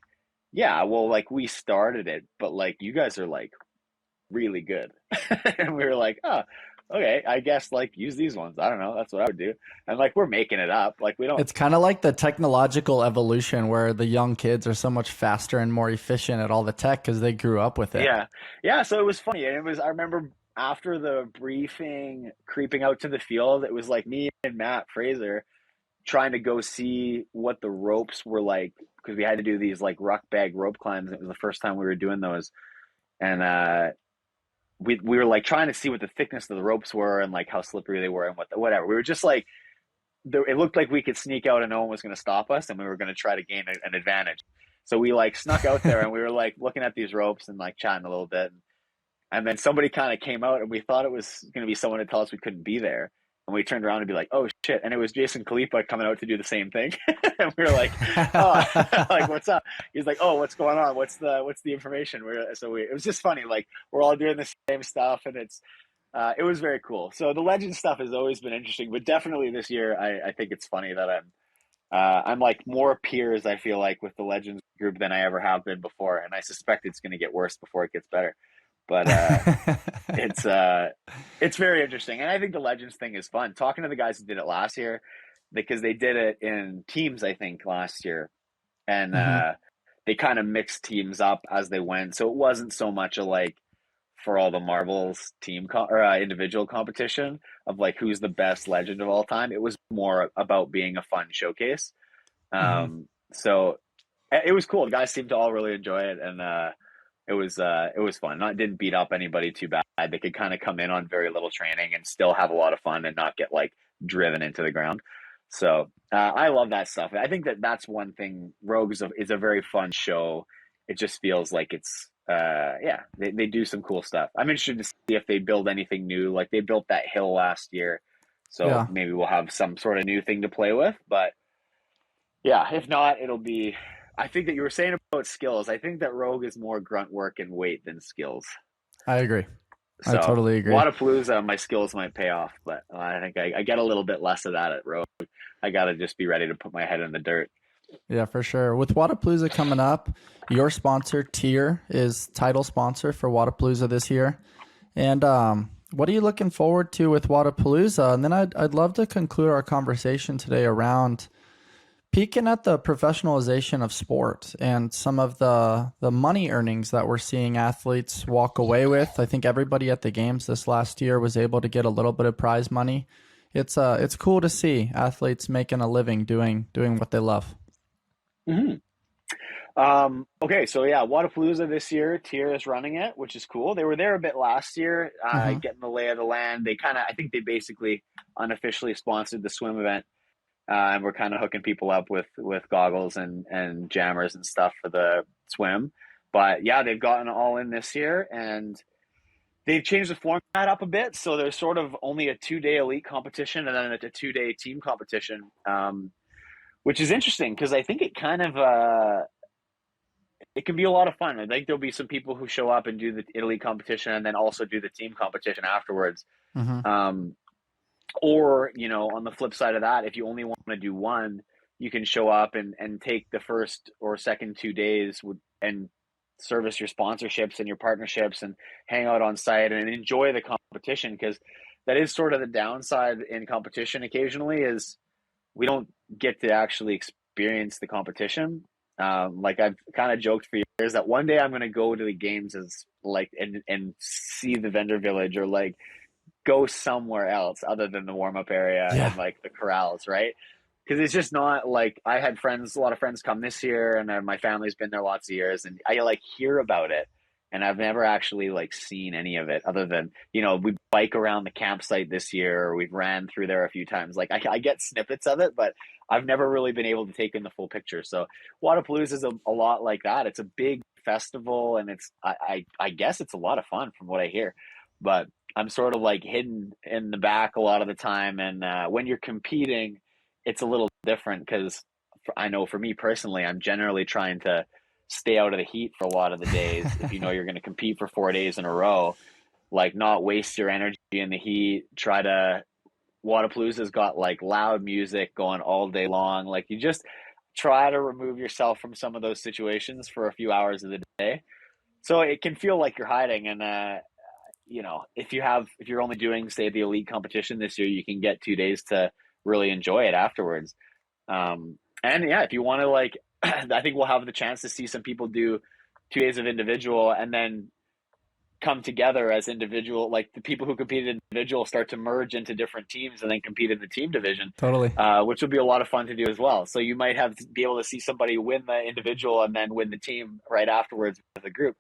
yeah, well, like we started it, but like you guys are like really good. And we were like, oh, okay, I guess like use these ones. I don't know. That's what I would do. And like, we're making it up. Like, we don't. It's kind of like the technological evolution where the young kids are so much faster and more efficient at all the tech because they grew up with it. Yeah. Yeah. So it was funny. And I remember after the briefing, creeping out to the field, it was like me and Matt Fraser trying to go see what the ropes were like, because we had to do these like ruck bag rope climbs. It was the first time we were doing those. And we were like trying to see what the thickness of the ropes were and like how slippery they were and whatever. We were just like, it looked like we could sneak out and no one was going to stop us, and we were going to try to gain an advantage. So we like snuck out there and we were like looking at these ropes and like chatting a little bit. And then somebody kind of came out, and we thought it was going to be someone to tell us we couldn't be there. And we turned around and be like, oh shit. And it was Jason Kalipa coming out to do the same thing. And we were like, oh, like, what's up? He's like, oh, what's going on? What's the information? It was just funny. Like, we're all doing the same stuff, and it was very cool. So the legend stuff has always been interesting, but definitely this year, I think it's funny that I'm like more peers, I feel like, with the legends group than I ever have been before. And I suspect it's going to get worse before it gets better. But it's very interesting, and I think the legends thing is fun. Talking to the guys who did it last year, because they did it in teams, I think last year, and they kind of mixed teams up as they went, so it wasn't so much a like for all the marbles team or individual competition of like who's the best legend of all time. It was more about being a fun showcase. So it was cool. The guys seemed to all really enjoy it, and it was fun. It didn't beat up anybody too bad. They could kind of come in on very little training and still have a lot of fun and not get like driven into the ground. So I love that stuff. I think that's one thing. Rogue is a very fun show. It just feels like it's they do some cool stuff. I'm interested to see if they build anything new. Like they built that hill last year, so maybe we'll have some sort of new thing to play with. But yeah, if not, it'll be. I think that you were saying about skills. I think that Rogue is more grunt work and weight than skills. I agree. So, I totally agree. Wadapalooza, my skills might pay off, but I think I get a little bit less of that at Rogue. I got to just be ready to put my head in the dirt. Yeah, for sure. With Wadapalooza coming up, your sponsor, Tier, is title sponsor for Wadapalooza this year. And what are you looking forward to with Wadapalooza? And then I'd love to conclude our conversation today around peeking at the professionalization of sport and some of the money earnings that we're seeing athletes walk away with. I think everybody at the games this last year was able to get a little bit of prize money. It's cool to see athletes making a living doing what they love. Hmm. Okay, so yeah, Wadapalooza this year, Tier is running it, which is cool. They were there a bit last year, Hmm. getting the lay of the land. They kind of, I think they basically unofficially sponsored the swim event, and we're kind of hooking people up with goggles and jammers and stuff for the swim. But yeah, they've gotten all in this year, and they've changed the format up a bit. So there's sort of only a 2 day elite competition and then a 2 day team competition, which is interesting because I think it kind of it can be a lot of fun. I think there'll be some people who show up and do the elite competition and then also do the team competition afterwards. Hmm. Um, or, on the flip side of that, if you only want to do one, you can show up and take the first or second 2 days and service your sponsorships and your partnerships and hang out on site and enjoy the competition, because that is sort of the downside in competition occasionally is we don't get to actually experience the competition. Like I've kind of joked for years that one day I'm going to go to the games as like and see the vendor village or like go somewhere else other than the warm up area and Yeah. like the corrals, right? Because it's just not like I had friends, a lot of friends come this year, and my family's been there lots of years, and I like hear about it, and I've never actually like seen any of it other than we bike around the campsite this year, or we've ran through there a few times. Like I get snippets of it, but I've never really been able to take in the full picture. So Wadapalooza is a lot like that. It's a big festival, and I guess it's a lot of fun from what I hear, but I'm sort of like hidden in the back a lot of the time. And when you're competing, it's a little different because I know for me personally, I'm generally trying to stay out of the heat for a lot of the days. If you know you're going to compete for 4 days in a row, like not waste your energy in the heat. Wadapalooza's got like loud music going all day long. Like you just try to remove yourself from some of those situations for a few hours of the day. So it can feel like you're hiding. And if you're only doing, say, the elite competition this year, you can get 2 days to really enjoy it afterwards. And yeah, if you want to like, I think we'll have the chance to see some people do 2 days of individual and then come together as individual, like the people who competed individual start to merge into different teams and then compete in the team division, Totally. which will be a lot of fun to do as well. So you might be able to see somebody win the individual and then win the team right afterwards with the group.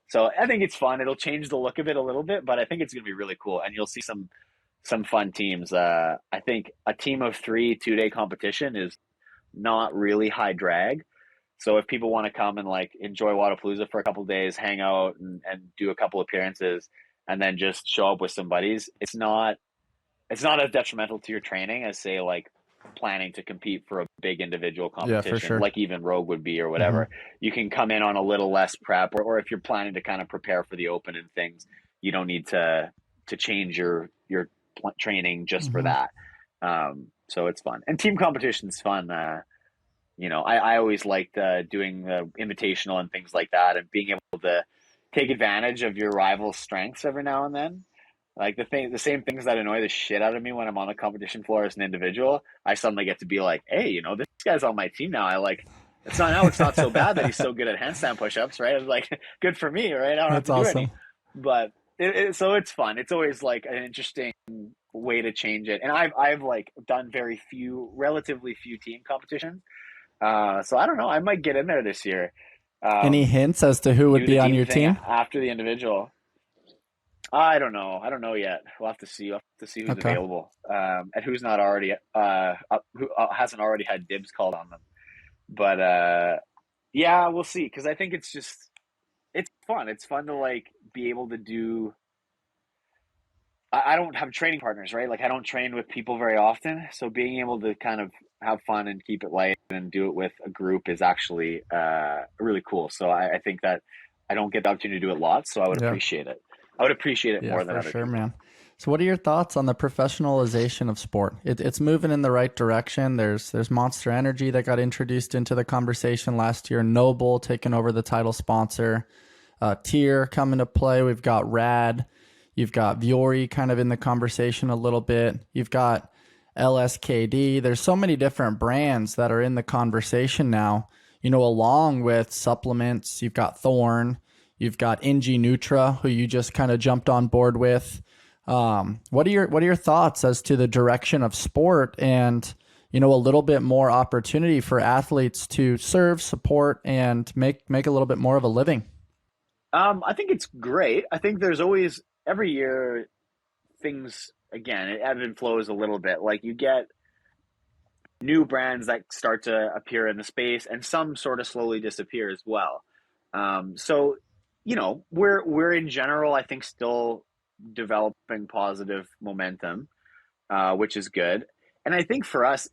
So I think it's fun. It'll change the look of it a little bit, but I think it's going to be really cool, and you'll see some fun teams. I think a team of three 2 day competition is not really high drag. So if people want to come and like enjoy Wadapalooza for a couple of days, hang out and do a couple appearances, and then just show up with some buddies, it's not as detrimental to your training as, say, like planning to compete for a big individual Yeah, for competition, sure. like even Rogue would be or Hmm. whatever. You can come in on a little less prep, or if you're planning to kind of prepare for the open and things, you don't need to change your training just for Hmm. that. So it's fun, and team competition's fun. I always liked doing the invitational and things like that, and being able to take advantage of your rival's strengths every now and then. Like the same things that annoy the shit out of me when I'm on the competition floor as an individual, I suddenly get to be like, hey, this guy's on my team now. I like. It's not so bad that he's so good at handstand push-ups, right? It's like good for me, right? I don't have That's to do awesome. any, but so it's fun. It's always like an interesting way to change it. And I've like done relatively few team competitions. So I don't know. I might get in there this year. Any hints as to who would Do the be on team your thing team? after the individual. I don't know. I don't know yet. We'll have to see. We'll have to see who's Okay. available, and who's not already who hasn't already had dibs called on them. But yeah, we'll see. Because I think it's fun. It's fun to like be able to do. I don't have training partners, right? Like I don't train with people very often, so being able to kind of have fun and keep it light and do it with a group is actually really cool. So I think that I don't get the opportunity to do it lots, so I would Yeah. appreciate it. I would appreciate it Yeah, more than for other sure, people. man. So what are your thoughts on the professionalization of sport? It's moving in the right direction. There's Monster Energy that got introduced into the conversation last year. Noble taking over the title sponsor. Tier coming to play. We've got Rad. You've got Viore kind of in the conversation a little bit. You've got LSKD. There's so many different brands that are in the conversation now, along with supplements. You've got Thorne. You've got Ingi Nutra, who you just kind of jumped on board with. What are your thoughts as to the direction of sport and, a little bit more opportunity for athletes to serve, support, and make a little bit more of a living? I think it's great. I think there's always, every year, things, again, it ebbs and flows a little bit. Like you get new brands that start to appear in the space, and some sort of slowly disappear as well. So, we're in general, I think, still developing positive momentum, which is good. And I think for us,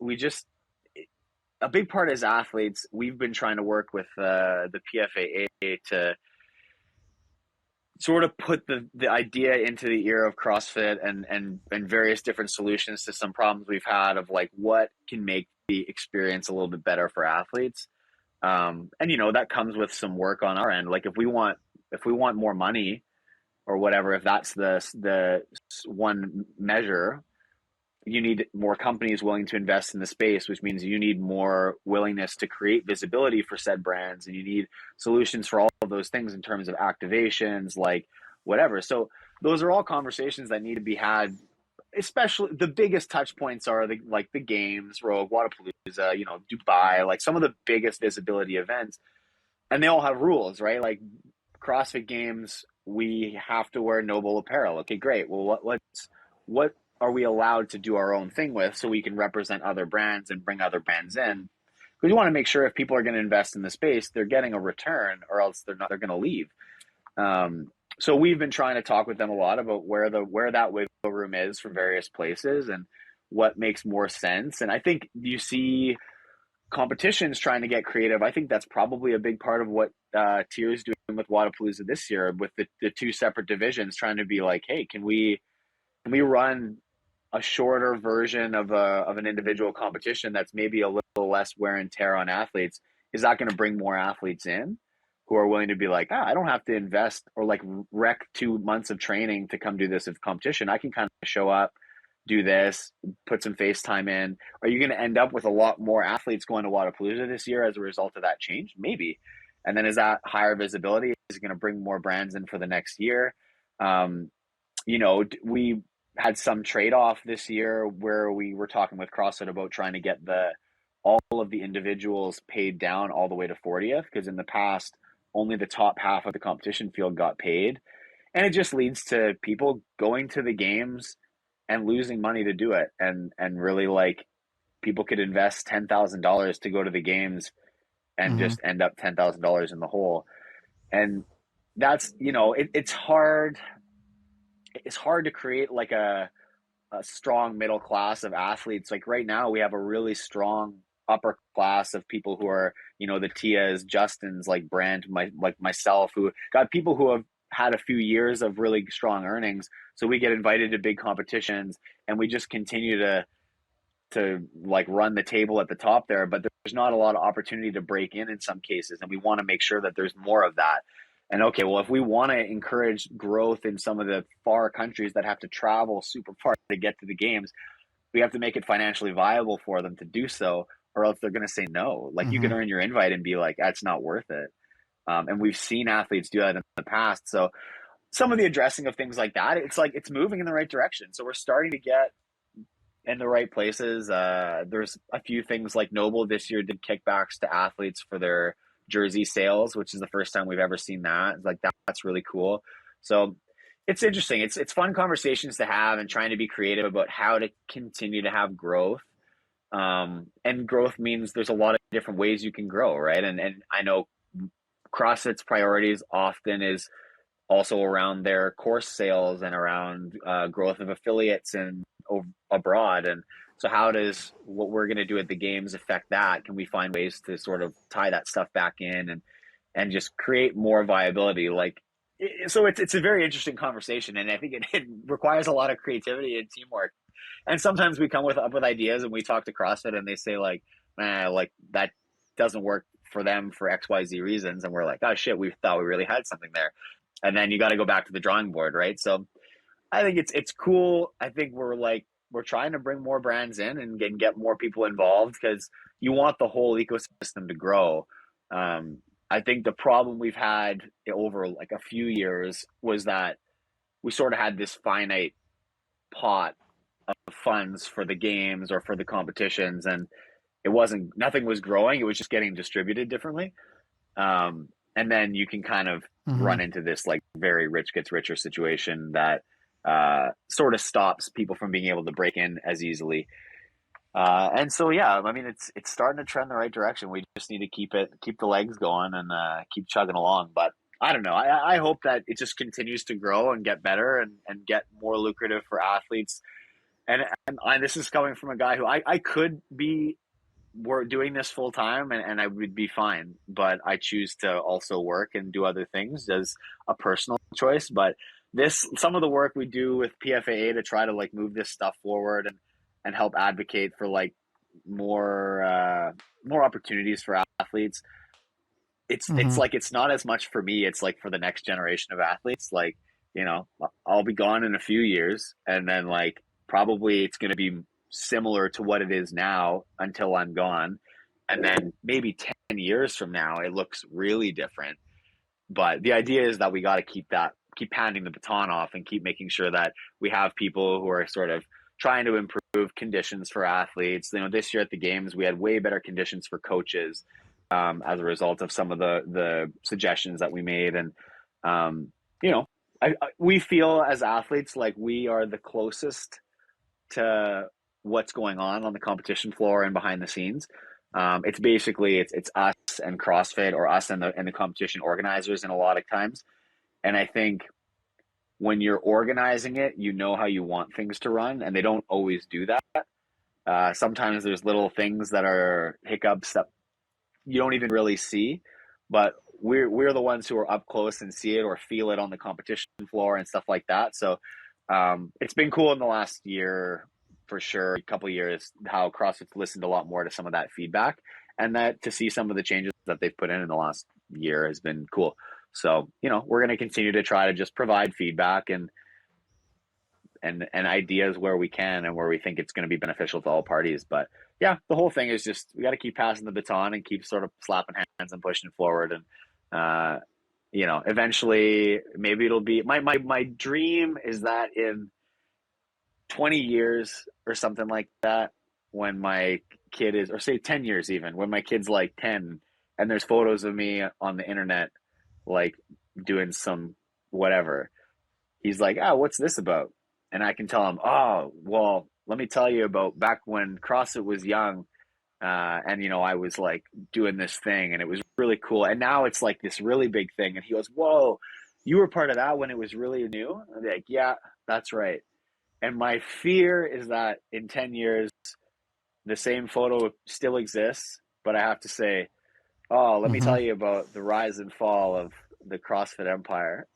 a big part as athletes, we've been trying to work with the PFAA to sort of put the idea into the ear of CrossFit and various different solutions to some problems we've had of like what can make the experience a little bit better for athletes. And that comes with some work on our end. Like if we want more money or whatever, if that's the one measure, you need more companies willing to invest in the space, which means you need more willingness to create visibility for said brands, and you need solutions for all of those things in terms of activations, like whatever. So those are all conversations that need to be had. Especially the biggest touch points are the games, Rogue, Wadapalooza, Dubai, like some of the biggest visibility events, and they all have rules, right? Like CrossFit Games, we have to wear Noble apparel. Okay, great. Well, what are we allowed to do our own thing with so we can represent other brands and bring other brands in? Because you want to make sure if people are going to invest in the space, they're getting a return, or else they're going to leave. So we've been trying to talk with them a lot about where that wiggle room is for various places and what makes more sense. And I think you see competitions trying to get creative. I think that's probably a big part of what Tier is doing with Wadapalooza this year, with the two separate divisions, trying to be like, hey, can we run a shorter version of an individual competition that's maybe a little less wear and tear on athletes? Is that going to bring more athletes in who are willing to be like, I don't have to invest or like wreck 2 months of training to come do this as competition. I can kind of show up, do this, put some face time in. Are you going to end up with a lot more athletes going to Wadapalooza this year as a result of that change? Maybe. And then is that higher visibility? Is it going to bring more brands in for the next year? We had some trade-off this year where we were talking with CrossFit about trying to get all of the individuals paid down all the way to 40th, because in the past only the top half of the competition field got paid, and it just leads to people going to the games and losing money to do it, and really, like, people could invest $10,000 to go to the games and just end up $10,000 in the hole. And that's, it's hard to create like a strong middle class of athletes. Like right now we have a really strong upper class of people who are, the Tias, Justins, like Brand, like myself, who got people who have had a few years of really strong earnings. So we get invited to big competitions and we just continue to like run the table at the top there, but there's not a lot of opportunity to break in some cases. And we want to make sure that there's more of that. And okay, well, if we want to encourage growth in some of the far countries that have to travel super far to get to the games, we have to make it financially viable for them to do so, or else they're going to say no. Like you can earn your invite and be like, that's not worth it. And we've seen athletes do that in the past. So some of the addressing of things like that, it's like, it's moving in the right direction. So we're starting to get in the right places. There's a few things like Noble this year did kickbacks to athletes for their jersey sales, which is the first time we've ever seen that. It's like that's really cool. So it's interesting. It's fun conversations to have and trying to be creative about how to continue to have growth. And growth means there's a lot of different ways you can grow, right? And I know CrossFit's priorities often is also around their course sales and around growth of affiliates and abroad. And so how does what we're going to do at the games affect that? Can we find ways to sort of tie that stuff back in and just create more viability? Like so it's a very interesting conversation, and I think it requires a lot of creativity and teamwork. And sometimes we come up with ideas, and we talk to CrossFit, and they say like, like that doesn't work for them for XYZ reasons, and we're like, oh shit, we thought we really had something there, and then you got to go back to the drawing board, right? So I think it's cool. I think we're trying to bring more brands in and get more people involved because you want the whole ecosystem to grow. I think the problem we've had over like a few years was that we sort of had this finite pot of funds for the games or for the competitions, and nothing was growing. It was just getting distributed differently. And then you can kind of run into this like very rich gets richer situation that sort of stops people from being able to break in as easily. And so, yeah, I mean, it's starting to trend the right direction. We just need to keep the legs going and keep chugging along. But I don't know. I hope that it just continues to grow and get better and get more lucrative for athletes. And this is coming from a guy who I could be doing this full time and I would be fine, but I choose to also work and do other things as a personal choice. But some of the work we do with PFAA to try to like move this stuff forward and help advocate for like more opportunities for athletes. It's like, it's not as much for me. It's like for the next generation of athletes. Like, you know, I'll be gone in a few years, and then like probably it's going to be similar to what it is now until I'm gone. And then maybe 10 years from now, it looks really different. But the idea is that we got to keep handing the baton off and keep making sure that we have people who are sort of trying to improve conditions for athletes. You know, this year at the games, we had way better conditions for coaches as a result of some of the suggestions that we made. And, you know, we feel as athletes like we are the closest to what's going on the competition floor and behind the scenes. It's basically it's us and CrossFit, or us and the competition organizers in a lot of times. And I think when you're organizing it, you know how you want things to run, and they don't always do that. Sometimes there's little things that are hiccups that you don't even really see, but we're the ones who are up close and see it or feel it on the competition floor and stuff like that. So it's been cool in the last year, for sure, a couple of years, how CrossFit's listened a lot more to some of that feedback, and that to see some of the changes that they've put in the last year has been cool. So, you know, we're going to continue to try to just provide feedback and ideas where we can and where we think it's going to be beneficial to all parties. But yeah, the whole thing is just, we got to keep passing the baton and keep sort of slapping hands and pushing forward. And, you know, eventually maybe it'll be my dream is that in 20 years or something like that, when my kid is, or say 10 years even, when my kid's like 10 and there's photos of me on the internet, like doing some whatever, he's like, oh, what's this about? And I can tell him, oh, well, let me tell you about back when CrossFit was young. And, you know, I was like doing this thing and it was really cool. And now it's like this really big thing. And he goes, whoa, you were part of that when it was really new? I'm like, yeah, that's right. And my fear is that in 10 years, the same photo still exists, but I have to say, oh, let me tell you about the rise and fall of the CrossFit empire.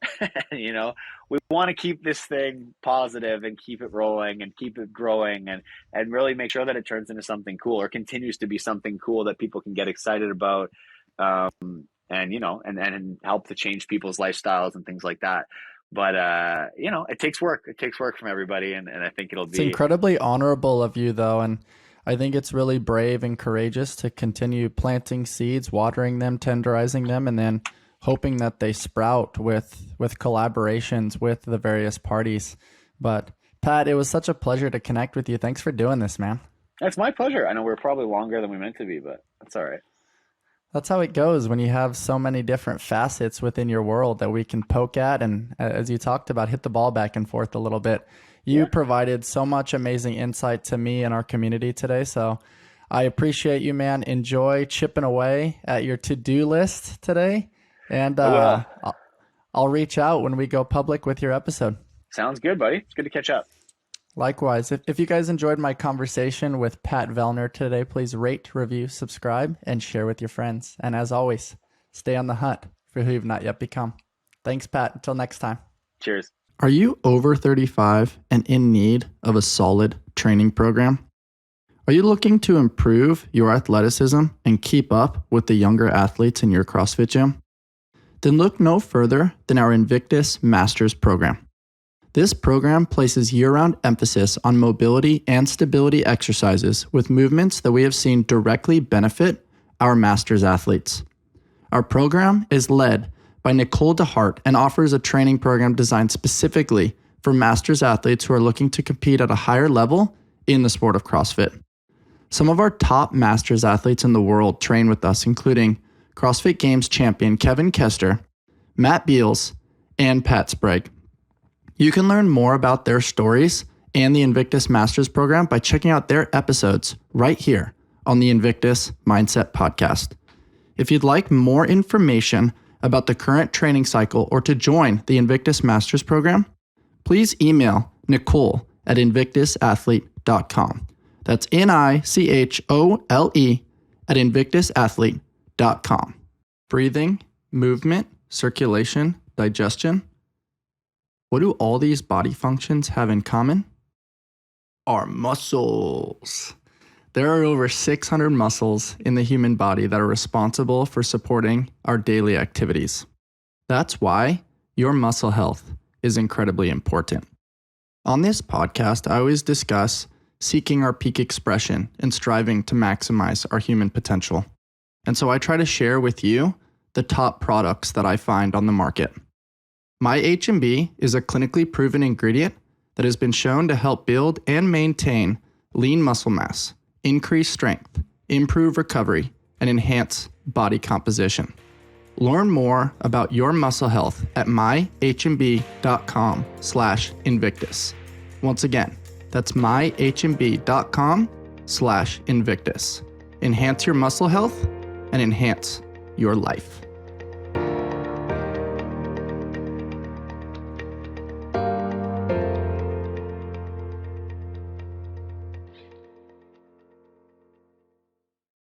You know, we want to keep this thing positive and keep it rolling and keep it growing and really make sure that it turns into something cool, or continues to be something cool that people can get excited about, and, you know, and help to change people's lifestyles and things like that. But, you know, it takes work. It takes work from everybody. And I think It's incredibly honorable of you, though. And I think it's really brave and courageous to continue planting seeds, watering them, tenderizing them, and then hoping that they sprout with collaborations with the various parties. But Pat, it was such a pleasure to connect with you. Thanks for doing this, man. It's my pleasure. I know we're probably longer than we meant to be, but that's all right. That's how it goes when you have so many different facets within your world that we can poke at. And as you talked about, hit the ball back and forth a little bit. You provided so much amazing insight to me and our community today. So I appreciate you, man. Enjoy chipping away at your to-do list today. And I'll reach out when we go public with your episode. Sounds good, buddy. It's good to catch up. Likewise. If you guys enjoyed my conversation with Pat Vellner today, please rate, review, subscribe, and share with your friends. And as always, stay on the hunt for who you've not yet become. Thanks, Pat. Until next time. Cheers. Are you over 35 and in need of a solid training program? Are you looking to improve your athleticism and keep up with the younger athletes in your CrossFit gym? Then look no further than our Invictus Masters program. This program places year-round emphasis on mobility and stability exercises with movements that we have seen directly benefit our Masters athletes. Our program is led by Nicole DeHart and offers a training program designed specifically for Masters athletes who are looking to compete at a higher level in the sport of CrossFit. Some of our top Masters athletes in the world train with us, including CrossFit Games champion Kevin Kester, Matt Beals, and Pat Sprague. You can learn more about their stories and the Invictus Masters program by checking out their episodes right here on the Invictus Mindset Podcast. If you'd like more information about the current training cycle or to join the Invictus Masters program, please email Nicole at invictusathlete.com. That's NICHOLE at invictusathlete.com. Breathing, movement, circulation, digestion. What do all these body functions have in common? Our muscles. There are over 600 muscles in the human body that are responsible for supporting our daily activities. That's why your muscle health is incredibly important. On this podcast, I always discuss seeking our peak expression and striving to maximize our human potential. And so I try to share with you the top products that I find on the market. MyHMB is a clinically proven ingredient that has been shown to help build and maintain lean muscle mass, increase strength, improve recovery, and enhance body composition. Learn more about your muscle health at myhmb.com/Invictus. Once again, that's myhmb.com/Invictus. Enhance your muscle health and enhance your life.